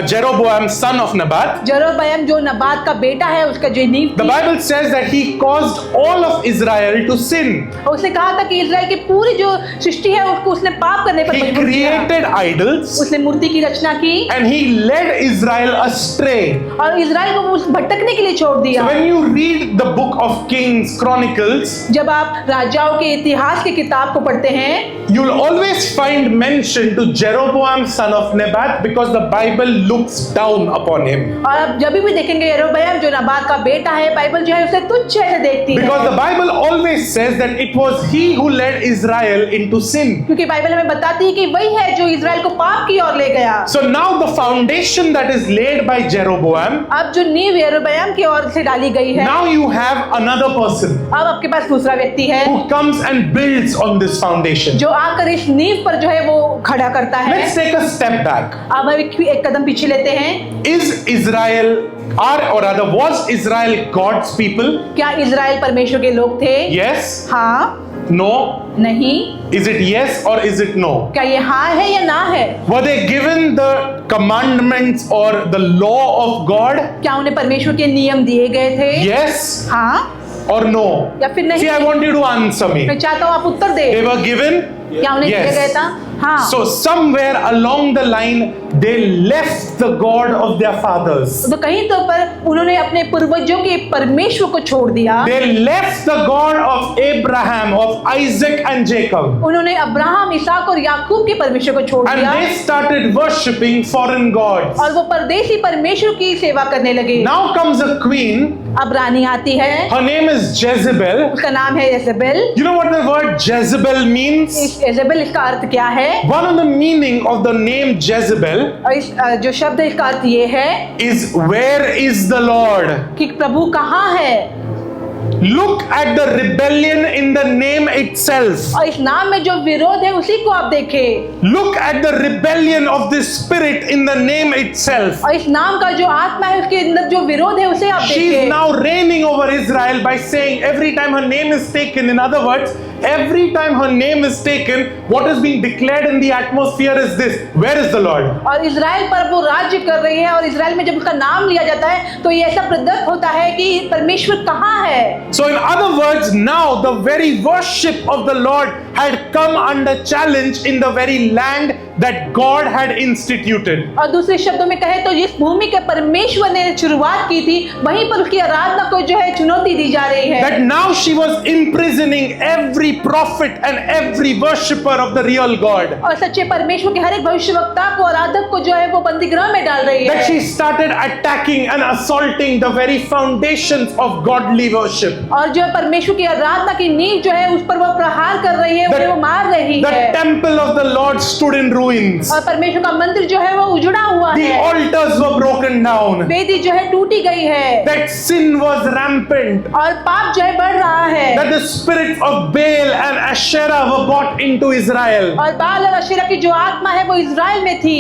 Jeroboam, son of Nebat. जेरोबयम जो नबात का बेटा है उसका जो नींव The थी, Bible says that he caused all of Israel to sin. और उसने कहा था कि इजराइल की पूरी जो सृष्टि है उसको उसने पाप करने पर He मजबूर किया। created idols उसने मूर्ति की रचना की and he led Israel astray. और इजराइल को उस भटकने के लिए छोड़ So दिया। when you read the book of Kings, Chronicles, जब आप राजाओं के इतिहास की किताब को पढ़ते हैं, you'll always find mention to Jeroboam, son of Nebat, because the Bible looks down upon him. और आप जब भी देखेंगे यरोबयम जो नबात का बेटा है, बाइबल जो है उसे तुच्छ ऐसे देखती Because the है, Bible always says that it was he who led Israel into sin. क्योंकि बाइबल हमें बताती है कि वही है जो इजराइल को पाप की ओर ले गया। So now the foundation that is laid by Jeroboam, अब जो नींव यरोबयम की ओर से डाली गई है, now you have another person अब आपके पास दूसरा व्यक्ति है who comes and builds on this foundation. जो आकर इस नींव पर जो है वो खड़ा करता है। Let's take a step back. अब हम एक कदम पीछे लेते हैं। Is Israel, or rather was Israel God's people? क्या इजराइल परमेश्वर के लोग थे? Yes? हाँ, No? नहीं। Is it yes or is it no? क्या ये हाँ है या ना है? Were they given the commandments or the law of God? क्या उन्हें परमेश्वर के नियम दिए गए थे? Yes हाँ or no? या फिर नहीं? See, I want you to answer me. मैं चाहता हूँ आप उत्तर They दे। were given? क्या उन्हें दिया गया Yes. था? हाँ। So somewhere along the line, they left the God of their fathers. तो कहीं तो पर उन्होंने अपने पूर्वजों के परमेश्वर को छोड़ दिया। They left the God of Abraham, of Isaac and Jacob. उन्होंने अब्राहम, इसहाक और याकूब के परमेश्वर को छोड़ And दिया they started worshipping foreign gods. और वो परदेशी परमेश्वर की सेवा करने लगे। Now comes a queen. अब रानी आती है, Her name is Jezebel. उसका नाम है येजेबेल। You know what the word Jezebel means? इस येजेबेल इसका अर्थ क्या है? One of the meaning of the name Jezebel और इस जो शब्द है इसका अर्थ ये है is where is the Lord? कि प्रभु कहाँ है। Look at the rebellion in the name itself. और इस नाम में जो विरोध है उसी को आप देखें। Look at the rebellion of this spirit in the name itself. और इस नाम का जो आत्मा है उसके अंदर जो विरोध है उसे आप She is देखें। now reigning over Israel by saying every time her name is taken, in other words, every time her name is taken, what is being declared in the atmosphere is this: where is the Lord? और Israel पर वो राज्य कर रही है और Israel में जब उसका नाम लिया जाता है तो ये ऐसा प्रदत्त होता है कि परमेश्वर कहाँ है। So in other words, now the very worship of the Lord had come under challenge in the very land that God had instituted. और दूसरे शब्दों में कहे तो जिस भूमि के परमेश्वर ने शुरुआत की थी वहीं पर उसकी आराधना को जो है चुनौती दी जा रही है। That now she was imprisoning every prophet and every worshipper of the real God. और सच्चे परमेश्वर के हर एक भविष्यवक्ता को, आराधक को जो है वो बंदीगृह में डाल रही That है। she started attacking and assaulting the very foundations of godly worship. और जो है परमेश्वर की आराधना की नींव जो है उस पर वो प्रहार कर रही है, उन्हें वो मार रही The है temple of the Lord stood in ruins. और परमेश्वर का मंदिर जो है वो उजड़ा हुआ The है, altars were broken down. वेदी जो है टूटी गई है That sin was rampant. और पाप जो है बढ़ रहा है That the spirits of Baal and Asherah were brought into Israel. और बाल और अशेरा की जो आत्मा है वो इजराइल में थी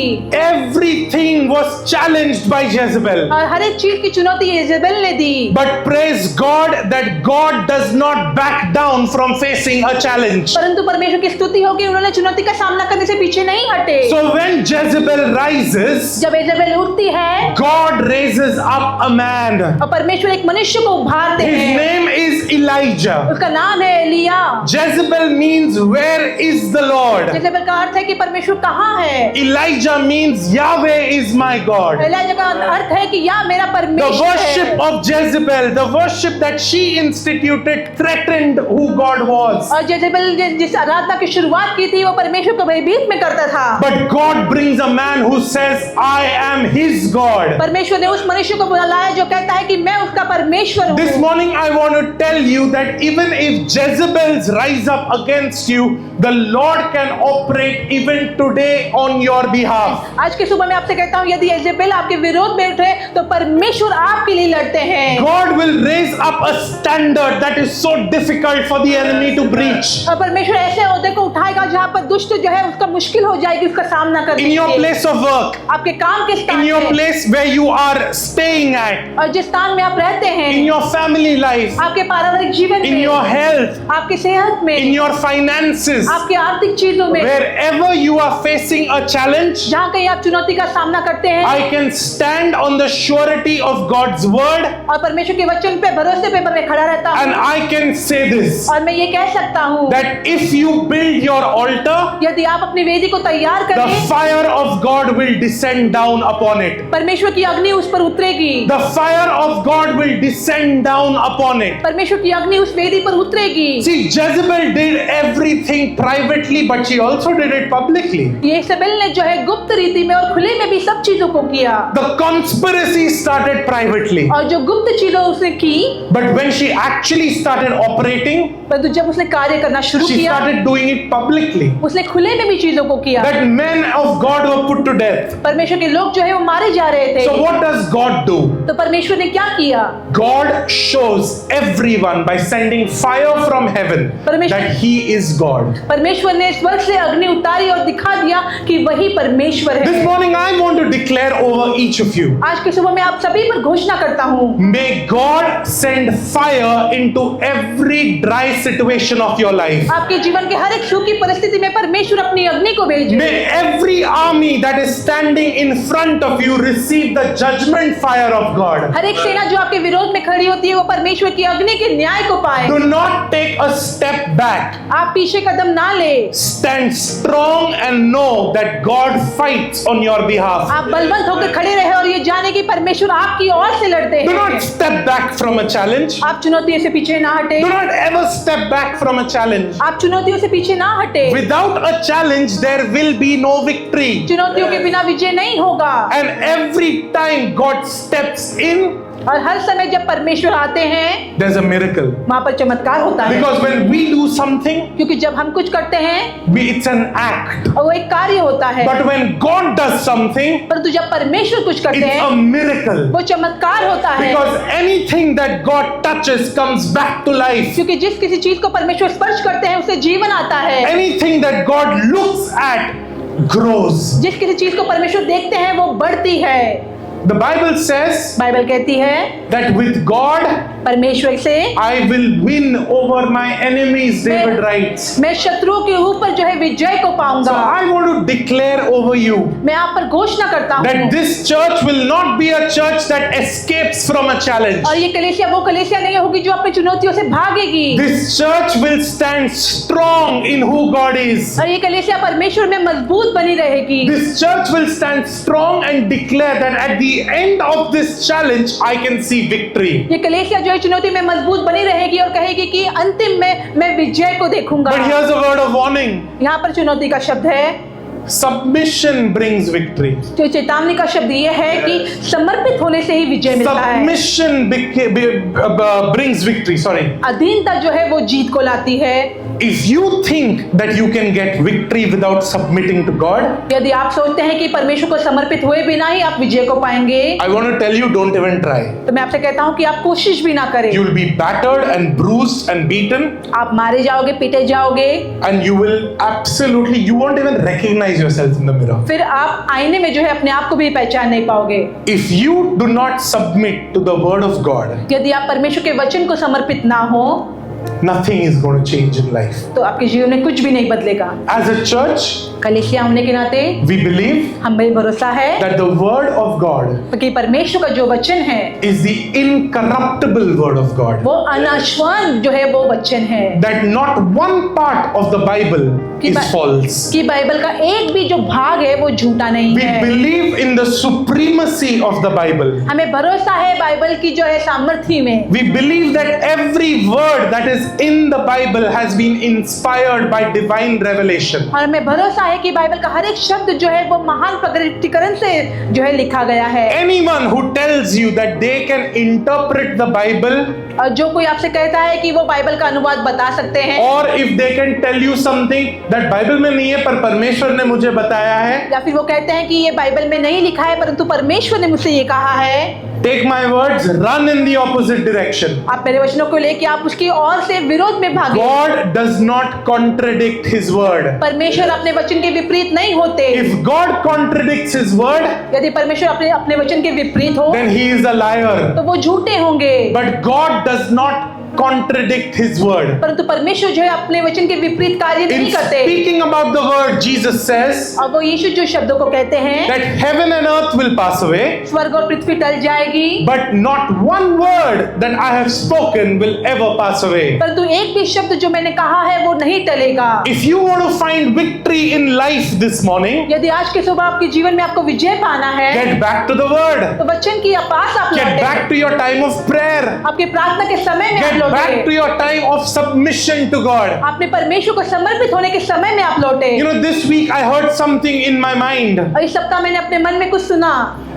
Everything was challenged by Jezebel. और हर एक चीज की चुनौती इजेबेल ने दी। But praise God that God does not back down from facing a challenge. परंतु परमेश्वर की स्तुति हो कि उन्होंने चुनौती का सामना करने से पीछे नहीं हटे। So when Jezebel rises, जब इजेबेल उठती है God raises up a man. और परमेश्वर एक मनुष्य को उभारते His हैं, name is Elijah. उसका नाम है एलिया। Jezebel means where is the Lord? Jezebel का अर्थ है कि परमेश्वर कहाँ है। Elijah means Yahweh is my God. Elia का अर्थ है कि या मेरा The परमेश्वर worship है। of Jezebel, the worship that she instituted, threatened who God was. और जेजेबेल जिस आराधना की शुरुआत की थी वो परमेश्वर को भयभीत में करता था, But God brings a man who says, I am his God. परमेश्वर ने उस मनुष्य को बुलाया जो कहता है कि मैं उसका परमेश्वर This हूँ। morning I want to tell you that even if Jezebels rise up against you, the Lord can operate even today on your behalf. आज की सुबह मैं आपसे कहता हूँ यदि इजेबेल आपके विरोध में उठे तो परमेश्वर आपके लिए लड़ते हैं। God will raise up a standard that is so difficult for the enemy to breach. और परमेश्वर ऐसे ओहदे को उठाएगा जहाँ पर दुष्ट जो है उसका मुश्किल हो जाएगी उसका सामना करने In your के लिए। place of work, आपके काम के स्थान in your में place where you are staying at, और जिस स्थान में आप रहते हैं, in your family life, आपके पारिवारिक जीवन in में, your health, आपकी सेहत में, in your finances, आपकी आर्थिक चीजों में, wherever you are facing a challenge, जहाँ कहीं आप चुनौती का सामना करते हैं, I can stand on the surety of God's word और परमेश्वर के वचन पे भरोसे पे मैं खड़ा रहता and हूँ I can say this, और मैं ये कह सकता हूँ that if you build your altar, यदि आप अपनी वेदी को तैयार the करें fire of God will descend down upon it. परमेश्वर की अग्नि उस पर उतरेगी, The fire of God will descend down upon it. परमेश्वर की अग्नि उस वेदी पर उतरेगी। See, Jezebel did everything privately, but she also did it publicly. ये इजेबेल ने जो है गुप्त रीति में और खुले में भी सब चीजों को किया The conspiracy started privately, और जो गुप्त चीजें उसने की but when she actually started operating, परंतु जब उसने कार्य करना शुरू she किया started doing it publicly. उसने खुले में भी चीजों को किया। That men of God were put to death. परमेश्वर के लोग जो है वो मारे जा रहे थे। So what does God do? तो परमेश्वर ने क्या किया? God shows everyone by sending fire from heaven that He is God. परमेश्वर ने स्वर्ग से अग्नि उतारी और दिखा दिया कि वही परमेश्वर This है। morning I want to declare over each of you. आज की सुबह मैं आप सभी पर घोषणा करता हूँ May God send fire into every dry situation of your life. आपके जीवन के हर एक सूखी परिस्थिति में परमेश्वर अपनी अग्नि को भेजे। May every army that is standing in front of you receive the judgment fire of God. हर एक सेना जो आपके विरोध में खड़ी होती है वो परमेश्वर की अग्नि के न्याय को पाए। Do not take a step back. आप पीछे कदम ना ले, Stand strong and know that God fights on your behalf. आप बलवंत होकर खड़े रहे और ये जाने कि परमेश्वर आपकी ओर से लड़ते Do हैं। not step back from a challenge. आप चुनौतियों से पीछे ना हटे, Do not ever step back from a challenge. आप चुनौतियों से पीछे ना हटे। Without a challenge, there will be no victory. चुनौतियों के बिना विजय नहीं होगा। And every time God steps in, और हर समय जब परमेश्वर आते हैं there's a miracle. वहां पर चमत्कार होता है, Because when we do something, क्योंकि जब हम कुछ करते हैं it's an act. और वो एक कार्य होता है, But when God does something, परंतु जब परमेश्वर कुछ करते it's a हैं miracle. वो चमत्कार होता है। Because anything that God touches comes back to life. क्योंकि जिस किसी चीज को परमेश्वर स्पर्श करते हैं उससे जीवन आता है। Anything that God looks at grows. जिस किसी चीज को परमेश्वर देखते हैं वो बढ़ती है। The Bible says बाइबल कहती है that with God, परमेश्वर से I will win over my enemies, David writes. मैं शत्रुओं के ऊपर जो है विजय को So पाऊंगा। I want to declare over you मैं आप पर घोषणा करता हूँ that this church will not be a church that escapes from a challenge. और ये कलीसिया वो कलीसिया नहीं होगी जो अपनी चुनौतियों से भागेगी। This church will stand strong in who God is. और ये कलीसिया परमेश्वर में मजबूत बनी रहेगी। This church will stand strong and declare that at the end of this challenge, I can see victory. ये कलीसिया जो है चुनौती में मजबूत बनी रहेगी और कहेगी कि अंतिम में मैं विजय को देखूंगा। But here's a word of warning. यहाँ पर चुनौती का शब्द है Submission brings victory. तो चेतावनी का शब्द ये है कि समर्पित होने से ही विजय मिलता है। Submission brings victory. Sorry. अधीनता जो है वो जीत को लाती है। If you think that you can get victory without submitting to God, यदि आप सोचते हैं कि परमेश्वर को समर्पित हुए बिना ही आप विजय को पाएंगे, I want to tell you, don't even try. तो मैं आपसे कहता हूँ कि आप कोशिश भी ना करें। You will be battered and bruised and beaten, आप मारे जाओगे, पीटे जाओगे, and you won't even recognize yourself in the mirror. फिर आप आईने में जो है अपने आप को भी पहचान नहीं पाओगे। If you do not submit to the word of God, यदि आप परमेश्वर के वचन को समर्पित ना हो, nothing is going to change in life. तो आपके जीवन में कुछ भी नहीं बदलेगा। As a church, कलीसिया होने के नाते we believe हमें भरोसा है that the word of God कि परमेश्वर का जो वचन है is the incorruptible word of God. वो अनाश्वान जो है वो वचन है, That not one part of the Bible is false. कि बाइबल का एक भी जो भाग है वो झूठा नहीं We है। believe in the supremacy of the Bible. हमें भरोसा है बाइबल की जो है सामर्थ्य में। We believe that every word that is in the Bible has been inspired by divine revelation. और हमें भरोसा है कि बाइबल का हर एक शब्द जो है वो महान प्रकटीकरण से जो है लिखा गया है। Anyone who tells you that they can interpret the Bible, और जो कोई आपसे कहता है कि वो बाइबल का अनुवाद बता सकते हैं, or if they can tell you something that Bible में नहीं है पर परमेश्वर ने मुझे बताया है, या फिर वो कहते हैं कि ये बाइबल में नहीं लिखा है परंतु परमेश्वर ने मुझसे ये कहा है, take my words, run in the opposite direction. आप मेरे वचनों को लेके आप उसकी ओर से विरोध में भागे। God does not contradict his word. परमेश्वर अपने वचन के विपरीत नहीं होते। If God contradicts his word, यदि परमेश्वर अपने वचन के विपरीत हो then he is a liar. तो वो झूठे होंगे। But God does not contradict his word. परंतु परमेश्वर जो है अपने वचन के विपरीत कार्य In नहीं करते। speaking about the word, Jesus says और वो यीशु जो शब्दों को कहते हैं, that heaven and earth will pass away, स्वर्ग और पृथ्वी टल जाएगी, but not one word that I have spoken will ever pass away. परंतु एक भी शब्द जो मैंने कहा है वो नहीं टलेगा। If you want to find victory in life this morning, यदि आज के सुबह आपके जीवन में आपको विजय पाना है, get back to the word. तो वचन की पास आप Get लौटें। back to your time of prayer. आपके प्रार्थना के समय में आप Get back to लौटें। your time of submission to God. आपने परमेश्वर को समर्पित होने के समय में आप लौटे। You know, this week I heard something in my mind, और इस सप्ताह मैंने अपने मन में कुछ सुना,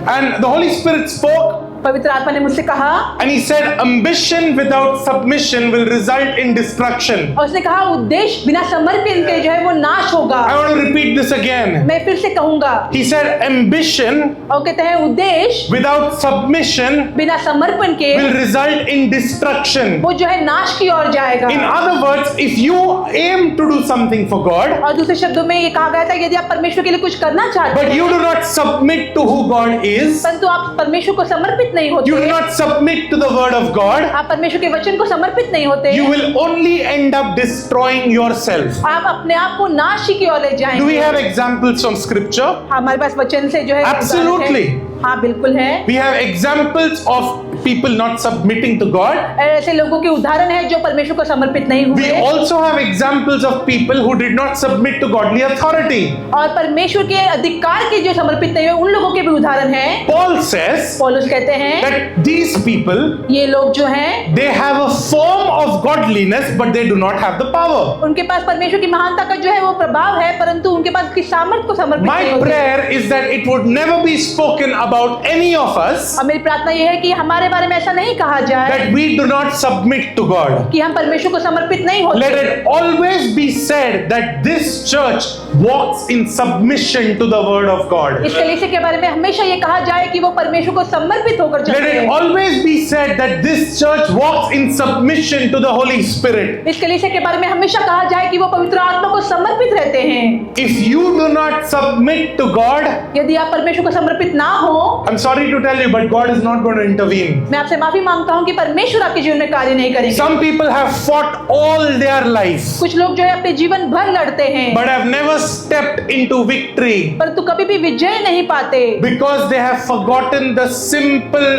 and the Holy Spirit spoke, पवित्र आत्मा ने मुझसे कहा, and He said, ambition without submission will result in destruction. और उसने कहा उद्देश्य बिना समर्पण के जो है वो नाश होगा। I want to repeat this again. मैं फिर से कहूंगा, He said, ambition और कहते हैं उद्देश्य without submission बिना समर्पण के will result in destruction. वो जो है नाश की ओर जाएगा। In other words, if you aim to do something for God, और दूसरे शब्दों में ये कहा गया था यदि आप परमेश्वर के लिए कुछ करना चाहते but हैं you do not submit to who God is, परंतु आप परमेश्वर को समर्पित नहीं you do होते, not submit to the word of God, आप परमेश्वर के वचन को समर्पित नहीं होते, you will only end up destroying yourself. आप अपने आप को नाश की ओर ले Do we जाएंगे। have examples from scripture? हमारे पास वचन से जो है Absolutely. हाँ बिल्कुल है। We have examples of people not submitting to God. ऐसे लोगों के उदाहरण है जो परमेश्वर को समर्पित नहीं We हुए, also have examples of people who did not submit to godly authority. और परमेश्वर के अधिकार के जो समर्पित नहीं हुए उन लोगों के भी उदाहरण है। Paul says पौलुस कहते हैं that these people, ये लोग जो हैं they have a form of godliness but they do not have the power. उनके पास परमेश्वर की महानता का जो है वो प्रभाव है परंतु उनके पास उसकी सामर्थ्य को समर्पित नहीं My होते। prayer is that it would never be spoken about any of us और मेरी प्रार्थना ये है कि हमारे बारे में ऐसा नहीं कहा जाए that we do not submit to God. कि हम परमेश्वर को समर्पित नहीं Let होते। it always be said that this church walks in submission to the word of God. इस कलीसिया के बारे में हमेशा ये कहा जाए कि वो परमेश्वर को समर्पित होकर Let चलते it हैं। always be said that this church walks in submission to the Holy Spirit. इस कलीसिया के बारे में हमेशा कहा जाए कि वो पवित्र आत्मा को समर्पित रहते हैं। If you do not submit to God, यदि आप परमेश्वर को समर्पित ना हो, I'm sorry to tell you, but God is not going to intervene. मैं आपसे माफी मांगता हूँ कि परमेश्वर आपके जीवन में कार्य नहीं करेंगे। Some people have fought all their life, कुछ लोग जो है अपने जीवन भर लड़ते हैं but have never stepped into victory परंतु कभी भी विजय नहीं पाते because they have forgotten the simple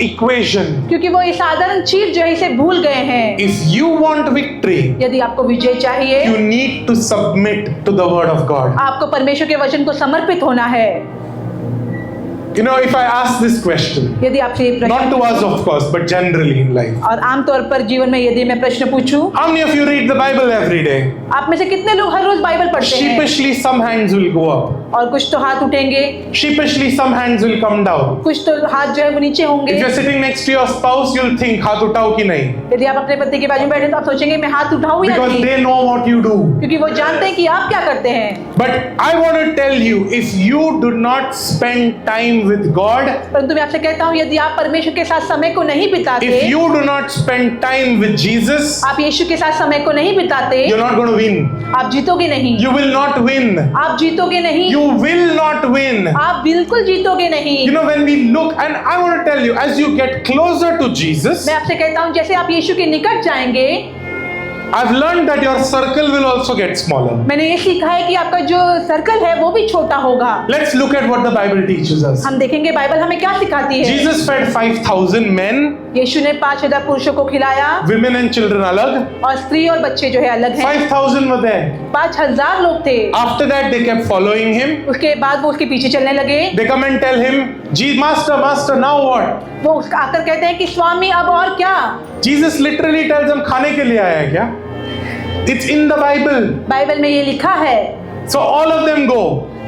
equation. क्योंकि वो ये साधारण चीज जो है इसे भूल गए हैं। If you want victory, यदि आपको विजय चाहिए, you need to submit to the word of God. आपको परमेश्वर के वचन को समर्पित होना है। You know, if I ask this question, यदि आपसे ये not to us प्रश्न of course, but generally in life, और आमतौर पर जीवन में यदि मैं प्रश्न पूछूं, how many of you read the Bible every day? आप में से कितने लोग हर रोज बाइबल पढ़ते हैं? Sheepishly, some hands will go up. और कुछ तो हाथ उठेंगे, Sheepishly, some hands will come down. कुछ तो हाथ जो है वो नीचे होंगे। If you're sitting next to your spouse, you'll think, हाथ उठाओ कि नहीं? यदि आप अपने पति के बाजू में बैठे तो आप सोचेंगे मैं हाथ उठाऊं या Because नहीं, they know what you do. क्योंकि वो जानते हैं कि आप क्या करते हैं। But I want to tell you, if you do not spend time with God, परंतु मैं आपसे कहता हूँ यदि आप परमेश्वर के साथ समय को नहीं बिताते, if you do not spend time with Jesus, आप यीशु के साथ समय को नहीं बिताते, you're not going to win. आप जीतोगे नहीं, You will not win. आप जीतोगे नहीं, You will not win. आप बिल्कुल जीतोगे नहीं। You know, when we look, and I want to tell you, as you get closer to Jesus, मैं आपसे कहता हूँ जैसे आप यीशु के निकट जाएंगे, I've learned that your circle will also get smaller. मैंने ये सीखा है कि आपका जो सर्कल है वो भी छोटा होगा। Let's look at what the Bible teaches us. हम देखेंगे बाइबल हमें क्या सिखाती है। Jesus fed 5,000 men, यीशु ने 5,000 पुरुषों को खिलाया, women and children अलग. और स्त्री और बच्चे जो है अलग हैं। 5,000 were there. 5,000 लोग थे। After that, they kept following him. उसके बाद वो उसके पीछे चलने लगे। They come and tell him, Master, now what? वो उसका आकर कहते हैं कि स्वामी अब और क्या? Jesus literally tells them, खाने के लिए आया है क्या? It's in the Bible. Bible में ये लिखा है। So all of them go.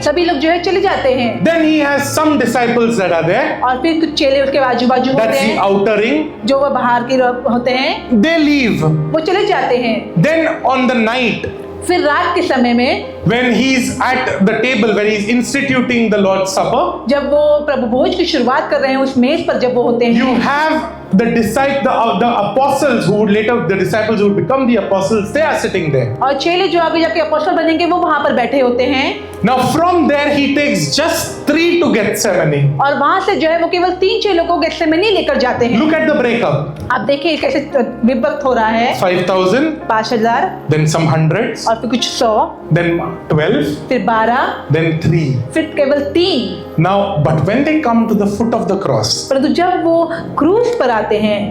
सभी लोग जो है चले जाते हैं। Then he has some disciples that are there. और फिर कुछ चेले उसके बाजू बाजू होते That's the हैं, outer ring. जो वो बाहर के होते हैं, They leave. वो चले जाते हैं। Then on the night, फिर रात के समय में when he's at the table, when he's instituting the Lord's Supper, जब वो प्रभु भोज की शुरुआत कर रहे हैं, उस मेज पर जब वो होते you हैं, have the apostles who would later, the disciples who would become the apostles, they are sitting there. और चेले जो आगे जाके अपोस्तल बनेंगे वो वहां पर बैठे होते हैं। Now from there he takes just 3 to Gethsemane. और वहां से जो है वो केवल 3 चेलों को गेत्सेमनी लेकर जाते हैं। Look at the breakup. आप देखिए कैसे विभक्त हो रहा है। 5,000, 5,000, then some hundreds, और फिर कुछ 100, then 12, फिर 12, then 3. फिर केवल 3। Now, but when they come to the foot of the cross, परंतु जब वो क्रूस पर आते हैं,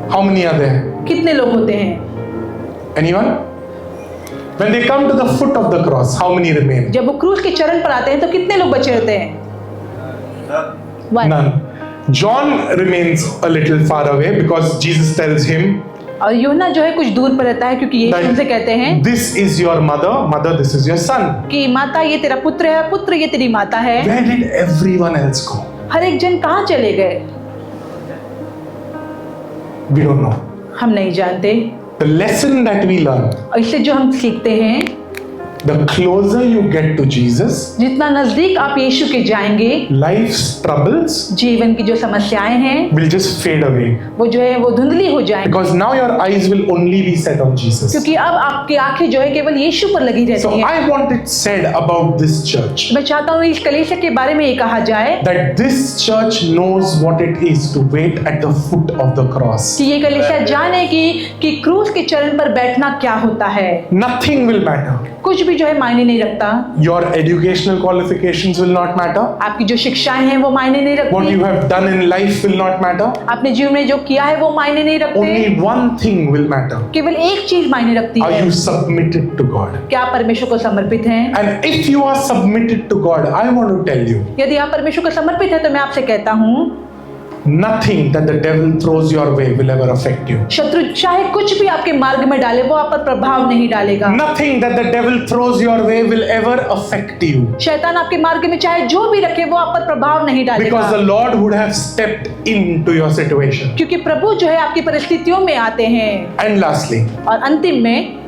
how many are there? कितने लोग होते हैं? Anyone? When they come to the foot of the cross, how many remain? जब वो क्रूस के चरण पर आते हैं तो कितने लोग बचे रहते हैं? One. None. John remains a little far away because Jesus tells him और यूहन्ना जो है कुछ दूर पर रहता है क्योंकि यीशु उनसे कहते हैं this is your mother, this is your son. कि माता ये तेरा पुत्र है, पुत्र ये तेरी माता है। Where did everyone else go? हर एक जन कहाँ चले गए? We don't know. हम नहीं जानते। The lesson that we learn, और इससे जो हम सीखते हैं, the closer you get to Jesus, जितना नजदीक आप यीशु के जाएंगे, life's troubles जीवन की जो समस्याएं हैं will just fade away. वो जो है वो धुंधली हो जाएंगी, Because now your eyes will only be set on Jesus. क्योंकि अब आपकी आंखें जो है केवल यीशु पर लगी So रहती हैं। I want it said about this church मैं चाहता हूँ इस कलीसिया के बारे में ये कहा जाए that this church knows what it is to wait at the foot of the cross. कि ये कलीसिया जाने कि क्रूस के चरण पर बैठना क्या होता है। Nothing will matter. कुछ भी जो है मायने नहीं रखता। Your educational qualifications will not matter. आपकी जो शिक्षाएं हैं वो मायने नहीं What रखती। you have done in life will not matter. आपने जीवन में जो किया है वो मायने नहीं रखते। Only one thing will matter. केवल एक चीज मायने रखती Are है, you submitted to God? क्या आप परमेश्वर को समर्पित हैं? And if you are submitted to God, I want to tell you, यदि आप परमेश्वर को समर्पित हैं तो मैं आपसे कहता हूँ nothing that the devil throws your way will ever affect you. शत्रु चाहे कुछ भी आपके मार्ग में डाले वो आप पर प्रभाव नहीं डालेगा। Nothing that the devil throws your way will ever affect you. शैतान आपके मार्ग में चाहे जो भी रखे वो आप पर प्रभाव नहीं Because डालेगा, the Lord would have stepped into your situation. क्योंकि प्रभु जो है आपकी परिस्थितियों में आते हैं। And lastly, और अंतिम में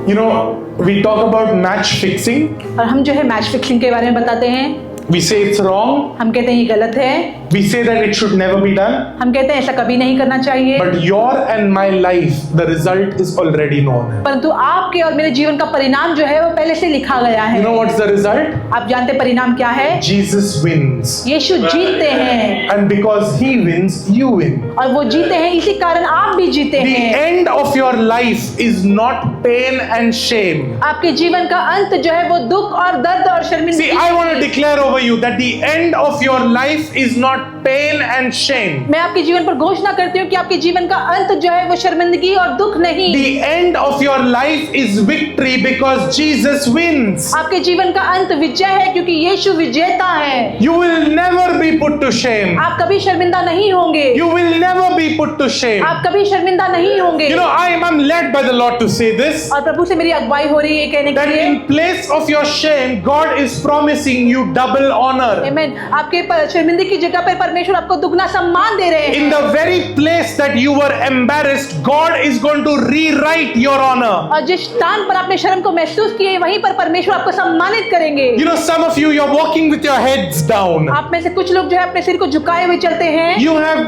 you know, we talk about match fixing. और हम जो है मैच फिक्सिंग के बारे में बताते हैं। We say it's wrong. हम कहते हैं ये गलत है, We say that it should never be done. हम कहते हैं ऐसा कभी नहीं करना चाहिए। But your and my life, the result is already known. परंतु आपके और मेरे जीवन का परिणाम जो है वो पहले से लिखा गया You है। know what's the result? आप जानते परिणाम क्या है? Jesus wins. यीशु जीतते हैं, And because he wins, you win. और वो जीते हैं इसी कारण आप भी जीते The हैं। end of your life is not pain and shame. आपके जीवन का अंत जो है वो दुख और दर्द और See, शर्मिंदगी। I want to declare over you that the end of your life is not pain and shame. मैं आपके जीवन पर घोषणा करती हूँ कि आपके जीवन का अंत जो है वो शर्मिंदगी और दुख नहीं। The end of your life is victory because Jesus wins. आपके जीवन का अंत विजय है क्योंकि यीशु विजेता है। You will never be put to shame. आप कभी शर्मिंदा नहीं होंगे। You will never be put to shame. आप कभी शर्मिंदा नहीं होंगे। You know, I'm led by the Lord to say this. और प्रभु से मेरी अगुवाई हो रही है कहने के That लिए। in place of your shame, God is promising you double honor. आमीन। आपके शर्मिंदगी की जगह पर परमेश्वर आपको दुगना सम्मान दे रहे In हैं। the very place that you were embarrassed, God is going to rewrite your honor. और जिस स्थान पर आपने शर्म को महसूस किए वहीं पर परमेश्वर आपको सम्मानित करेंगे। You know, some of you're walking with your heads down. आप में से कुछ लोग जो है अपने सिर को झुकाए हुए चलते हैं। You have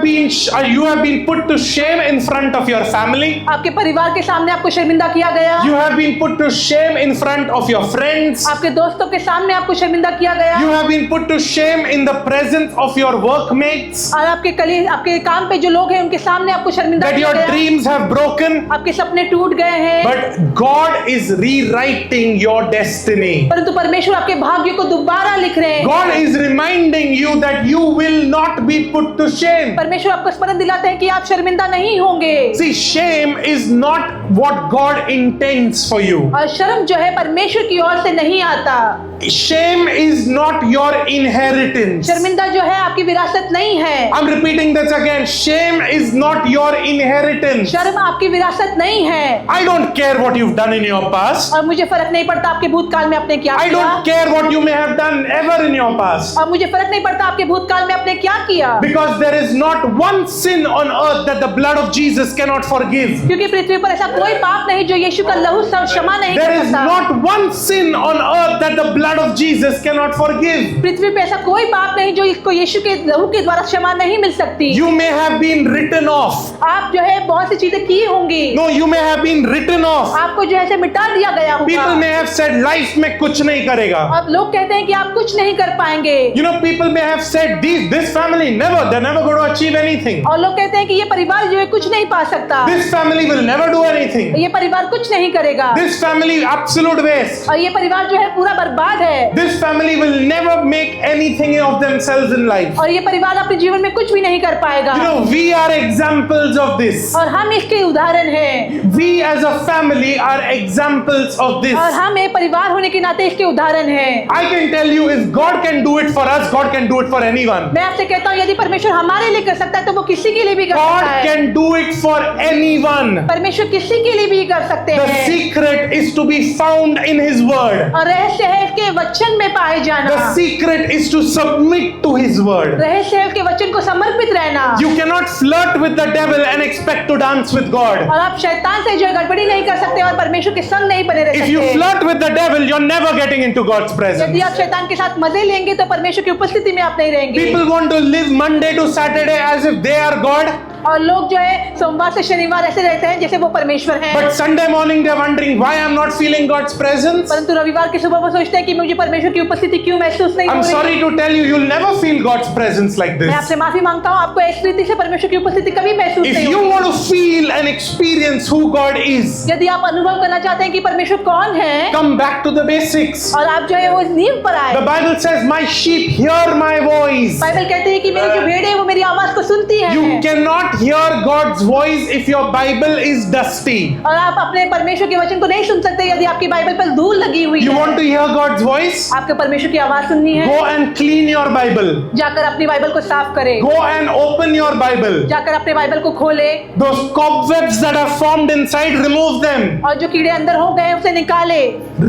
been put to shame in front of your family. आपके परिवार के सामने आपको शर्मिंदा किया गया। You have been put to shame in front of your friends. आपके दोस्तों के सामने आपको शर्मिंदा किया गया। You have been put to shame in the presence of your workmates. और आपके काम पे जो लोग हैं उनके सामने आपको शर्मिंदा That किया your गया। dreams have broken. आपके सपने टूट गए हैं। But God is rewriting your destiny. परंतु परमेश्वर आपके भाग्य को दोबारा लिख रहे हैं। God is reminding you that you will not be put to shame. परमेश्वर आपको स्मरण दिलाते हैं कि आप शर्मिंदा नहीं होंगे। See, shame is not what God intends for you. और शर्म जो है परमेश्वर की ओर से नहीं आता। Shame is not your inheritance. शर्मिंदा जो है आपकी विरासत नहीं है। I'm repeating this again. Shame is not your inheritance. शर्म आपकी विरासत नहीं है। I don't care what you've done in your past. और मुझे फर्क नहीं पड़ता आपके भूतकाल में आपने क्या I किया। don't care what you may have done ever in your past. और मुझे फर्क नहीं पड़ता आपके भूतकाल में आपने क्या किया। Because there is not one sin on earth that the blood of Jesus cannot forgive. क्योंकि पृथ्वी पर ऐसा कोई पाप नहीं जो यीशु का लहू सब क्षमा नहीं There कर is सकता। not one sin on earth that the blood of Jesus cannot forgive. पृथ्वी पे ऐसा कोई पाप नहीं जो इसको यीशु के लहू के द्वारा क्षमा नहीं मिल सकती। You may have been written off. आप जो है बहुत सी चीजें की होंगी। No, you may have been written off. आपको जो है ऐसे मिटा दिया गया होगा। People may have said life में कुछ नहीं करेगा. अब लोग कहते हैं कि आप कुछ नहीं कर पाएंगे। You know, people may have said this family they're never going to achieve anything. और लोग कहते हैं कि ये परिवार जो है कुछ नहीं पा सकता। This family will never do anything. ये परिवार कुछ नहीं करेगा। This family absolute waste. और ये परिवार जो है पूरा बर्बाद है। This family will never make anything of themselves in life. और ये परिवार अपने जीवन में कुछ भी नहीं कर पाएगा। You know, we are examples of this. और हम इसके उदाहरण हैं। We as a family are examples of this. और हम एक परिवार होने के नाते इसके उदाहरण हैं। I can tell you, if God can do it for us, God can do it for anyone. मैं आपसे कहता हूँ यदि परमेश्वर हमारे लिए कर सकता है तो वो किसी के लिए भी कर God सकता है। can do it for anyone. परमेश्वर किसी के लिए भी कर सकते The हैं। secret is to be found in His word. और रहस्य है इसके वचन में पाए जाना। The secret is to submit to His word. रहस्य है उसके वचन को समर्पित रहना। You cannot flirt with the devil and expect to dance with God. और आप शैतान से जो है गड़बड़ी नहीं कर सकते और परमेश्वर के संग नहीं बने रह If you सकते। flirt with the devil, you're never getting into God's यदि presence. आप शैतान के साथ मजे लेंगे तो परमेश्वर की उपस्थिति में आप नहीं रहेंगे। People want to live Monday to Saturday as if they are God. और लोग जो है सोमवार से शनिवार ऐसे रहते हैं जैसे वो परमेश्वर हैं। But Sunday morning they're wondering why I'm not feeling God's presence. परंतु रविवार की सुबह वो सोचते हैं कि मुझे परमेश्वर की उपस्थिति क्यों महसूस नहीं हो I'm रही। sorry to tell you, you'll never feel God's presence like मैं this. आपसे माफी मांगता हूँ आपको इस रीति से परमेश्वर की उपस्थिति कभी महसूस If नहीं you होगी। want to feel and experience who God is, यदि आप अनुभव करना चाहते हैं कि परमेश्वर कौन है come back to the basics. और आप जो है वो इस नींव पर आए। The Bible says, my sheep hear my voice. Bible कहते हैं कि मेरी जो भेड़ है वो मेरी आवाज को सुनती है। You cannot hear God's voice if your Bible is dusty. और आप अपने परमेश्वर के वचन को नहीं सुन सकते यदि आपकी बाइबल पर धूल लगी हुई You है। want to hear God's voice? आपके परमेश्वर की आवाज सुननी है। Go and clean your Bible. जाकर अपनी बाइबल को साफ करें। Go and open your Bible. जाकर अपने बाइबल को खोले Those cobwebs that are formed inside, remove them. और जो कीड़े अंदर हो गए उसे निकाले।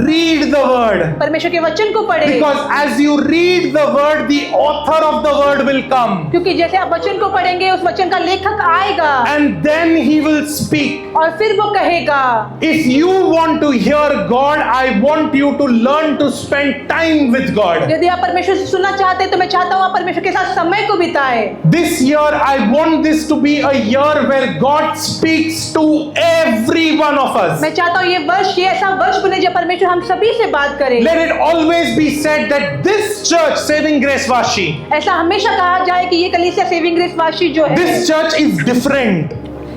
Read the word. परमेश्वर के वचन को पढ़े। Because as you read the word, the author of the word will come. क्योंकि जैसे आप वचन को पढ़ेंगे उस वचन का लेखक आएगा And then he will speak. और फिर वो कहेगा। If you want to hear God, I want you to learn to spend time with God. यदि आप परमेश्वर से सुनना चाहते हैं तो मैं चाहता हूँ आप परमेश्वर के साथ समय को बिताए। This year, I want this to be a year where God speaks to every one of us. मैं चाहता हूँ ये ऐसा वर्ष बने जब परमेश्वर हम सभी से बात करे। Let it always be said that this church, Saving Grace Vashi, ऐसा हमेशा कहा जाए कि ये कलीसिया सेविंग ग्रेस वाशी जो है this church is different.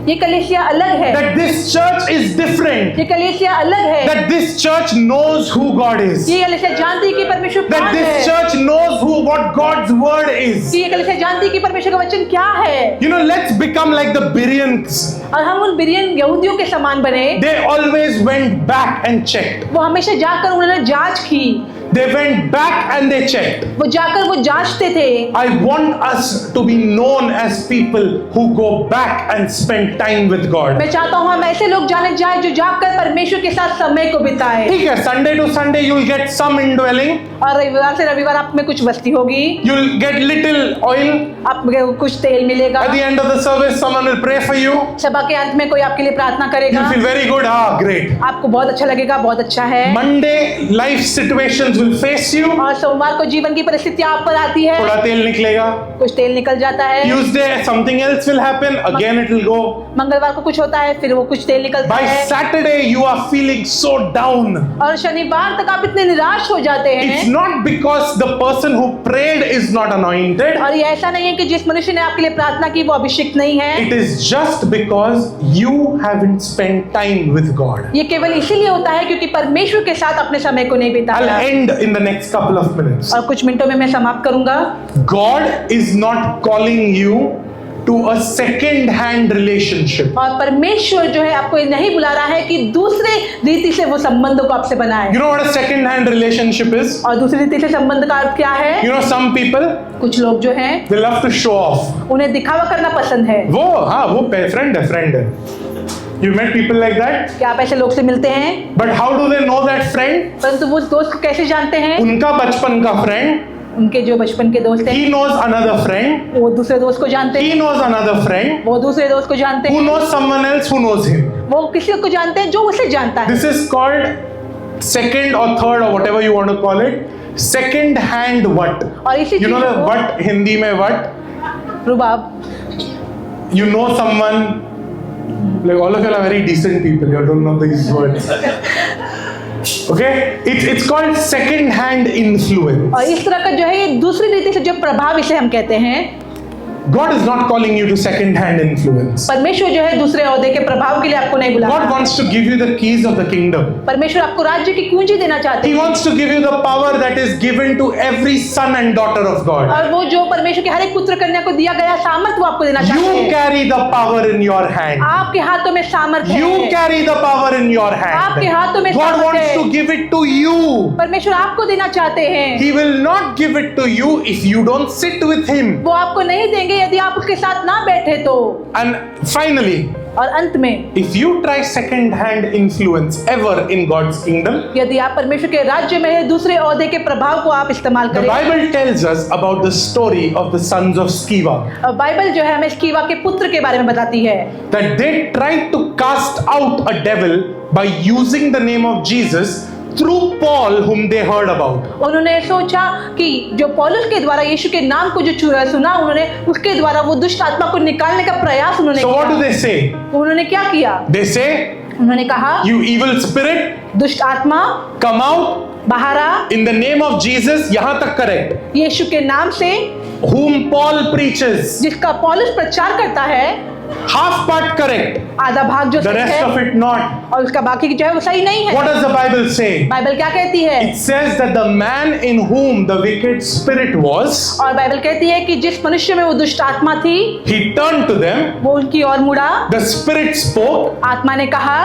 ये कलीसिया अलग है, that this church is different, ये कलीसिया अलग है, that this church knows who God is, ये कलीसिया जानती है कि परमेश्वर that कौन this है, church knows what God's word is. कि ये कलीसिया जानती है कि परमेश्वर का वचन क्या है। You know, let's become like the Bereans. और हम उन बिरियन यहूदियों के समान बने। They always went back and checked. वो हमेशा जाकर उन्होंने जांच की, They went back and they checked. वो जाकर वो जांचते थे। I want us to be known as people who go back and spend time with God. मैं चाहता हूँ हम ऐसे लोग जाने जाए जो जाकर परमेश्वर के साथ समय को बिताए। ठीक है, Sunday to Sunday you'll get some indwelling. और रविवार से रविवार आप में कुछ बस्ती होगी, You'll get little oil. आपको कुछ तेल मिलेगा। At the end of the service, someone will pray for you. सभा के अंत में कोई आपके लिए प्रार्थना करेगा, You'll feel very good. Ah, great. आपको बहुत अच्छा लगेगा, बहुत अच्छा है। Monday, life situations will face you. और सोमवार को जीवन की परिस्थितियां आप पर आती है, थोड़ा तेल निकलेगा. कुछ तेल निकल जाता है। Tuesday, something else will happen. Again, it will go. मंगलवार को कुछ होता है, फिर वो कुछ तेल निकलता By है। Saturday, you are feeling so down. और शनिवार तक आप इतने निराश हो जाते It's हैं। not because the person who prayed is not anointed. और ये ऐसा नहीं है कि जिस मनुष्य ने आपके लिए प्रार्थना की वो अभिषिक्त नहीं है, It is just because you haven't spent time with God. ये केवल इसीलिए होता है क्योंकि परमेश्वर के साथ अपने समय को नहीं I'll बिताया। end in the next couple of minutes. और कुछ मिनटों में मैं समाप्त करूंगा। God is not calling you to a second-hand relationship. और परमेश्वर जो है आपको नहीं बुला रहा है कि दूसरे रीति से वो संबंधों को आपसे बनाए। You know what a second-hand relationship is? और दूसरी रीति से संबंध का अर्थ क्या है? You know, some people, कुछ लोग जो हैं they love to show off. उन्हें दिखावा करना पसंद है। वो friend है. You met people like that? क्या आप ऐसे लोग से मिलते हैं? But how do they know that friend? परंतु वो उस दोस्त को कैसे जानते हैं? उनका बचपन का friend, उनके जो बचपन के दोस्त हैं, he knows another friend, वो दूसरे दोस्त को जानते he हैं, knows another friend, वो दूसरे दोस्त को जानते who हैं, knows someone else who knows him. वो किसी को जानते हैं जो उसे जानता है। This is called second or third or whatever you want to call it. Second hand what? और इसी You know चीज़ the को what हिंदी में what? Rubab, You know someone, like all of you are very decent people, you don't know these words. Okay? It's called second hand influence. और इस तरह का जो है ये दूसरी रीति से जो प्रभाव इसे हम कहते हैं। God is not calling you to second hand influence. परमेश्वर जो है दूसरे ओहदे के प्रभाव के लिए आपको नहीं बुला God रहा। wants to give you the keys of the kingdom. परमेश्वर आपको राज्य की कुंजी देना चाहते He हैं। wants to give you the power that is given to every son and daughter of God. और वो जो परमेश्वर के हर एक पुत्र कन्या को दिया गया सामर्थ वो आपको देना चाहते You हैं। carry the power in your hand. आपके हाथों में सामर्थ You है। carry the power in your hand. आपके हाथों में God सामर्थ wants है। to give it to you. परमेश्वर आपको देना चाहते हैं। He will not give it to you if you don't sit with Him. वो आपको नहीं देंगे यदि आप उसके साथ ना बैठे तो। And finally, और अंत में if you try second hand influence ever in God's kingdom, यदि आप परमेश्वर के राज्य में दूसरे ओहदे के प्रभाव को आप इस्तेमाल the करें। Bible tells us about the story of the sons of Sceva. और बाइबल जो है हमें स्कीवा के पुत्र के बारे में बताती है That they tried to cast out a devil by using the name of Jesus through Paul, whom they heard about. उन्होंने सोचा कि जो पौलुस के द्वारा यीशु के नाम को जो सुना उन्होंने उसके द्वारा वो दुष्ट आत्मा को निकालने का प्रयास उन्होंने So what do किया। they say? उन्होंने क्या किया? They say, उन्होंने कहा you evil spirit, दुष्ट आत्मा come out बाहर आ, in the name of Jesus. यहाँ तक correct. यीशु के नाम से Whom Paul preaches. जिसका पौलुस प्रचार करता है, Half part correct. आधा भाग जो The सही rest of है it not. और उसका बाकी जो है वो सही नहीं है। What does the Bible say? Bible क्या कहती है? It says that the man in whom the wicked spirit was, और बाइबल कहती है कि जिस मनुष्य में वो दुष्ट आत्मा थी he turned to them. वो उनकी ओर मुड़ा, The spirit spoke, आत्मा ने कहा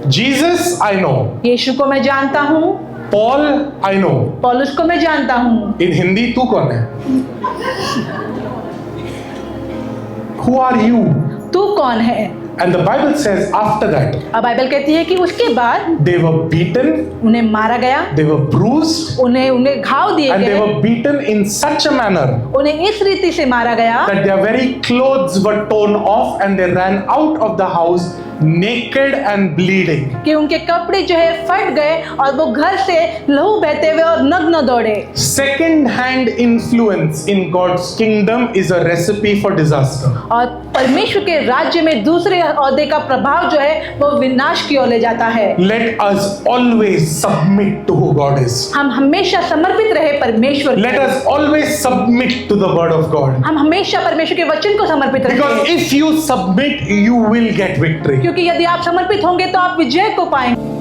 Jesus, I know. यीशु को मैं जानता हूँ, Paul, I know. पौलुस को मैं जानता हूँ। In हिंदी तू कौन है? Who are you? तू कौन है? And the Bible says after that, अब बाइबल कहती है कि उसके बाद they were beaten, उन्हें मारा गया, they were bruised, उन्हें घाव दिए and they गए, were beaten in such a manner उन्हें इस रीति से मारा गया that their very clothes were torn off and they ran out of the house naked and bleeding. कि उनके कपड़े जो है फट गए और वो घर से लहू बहते हुए और नग्न दौड़े। Second hand influence in God's kingdom is a recipe for disaster. और परमेश्वर के राज्य में दूसरे ओहदे का प्रभाव जो है वो विनाश की ओर ले जाता है। Let us always submit to who God is. हम हमेशा समर्पित रहे परमेश्वर Let को। us always submit to the word of God. हम हमेशा परमेश्वर के वचन को समर्पित Because रखें, if you submit, you will get victory. क्योंकि यदि आप समर्पित होंगे तो आप विजय को पाएंगे।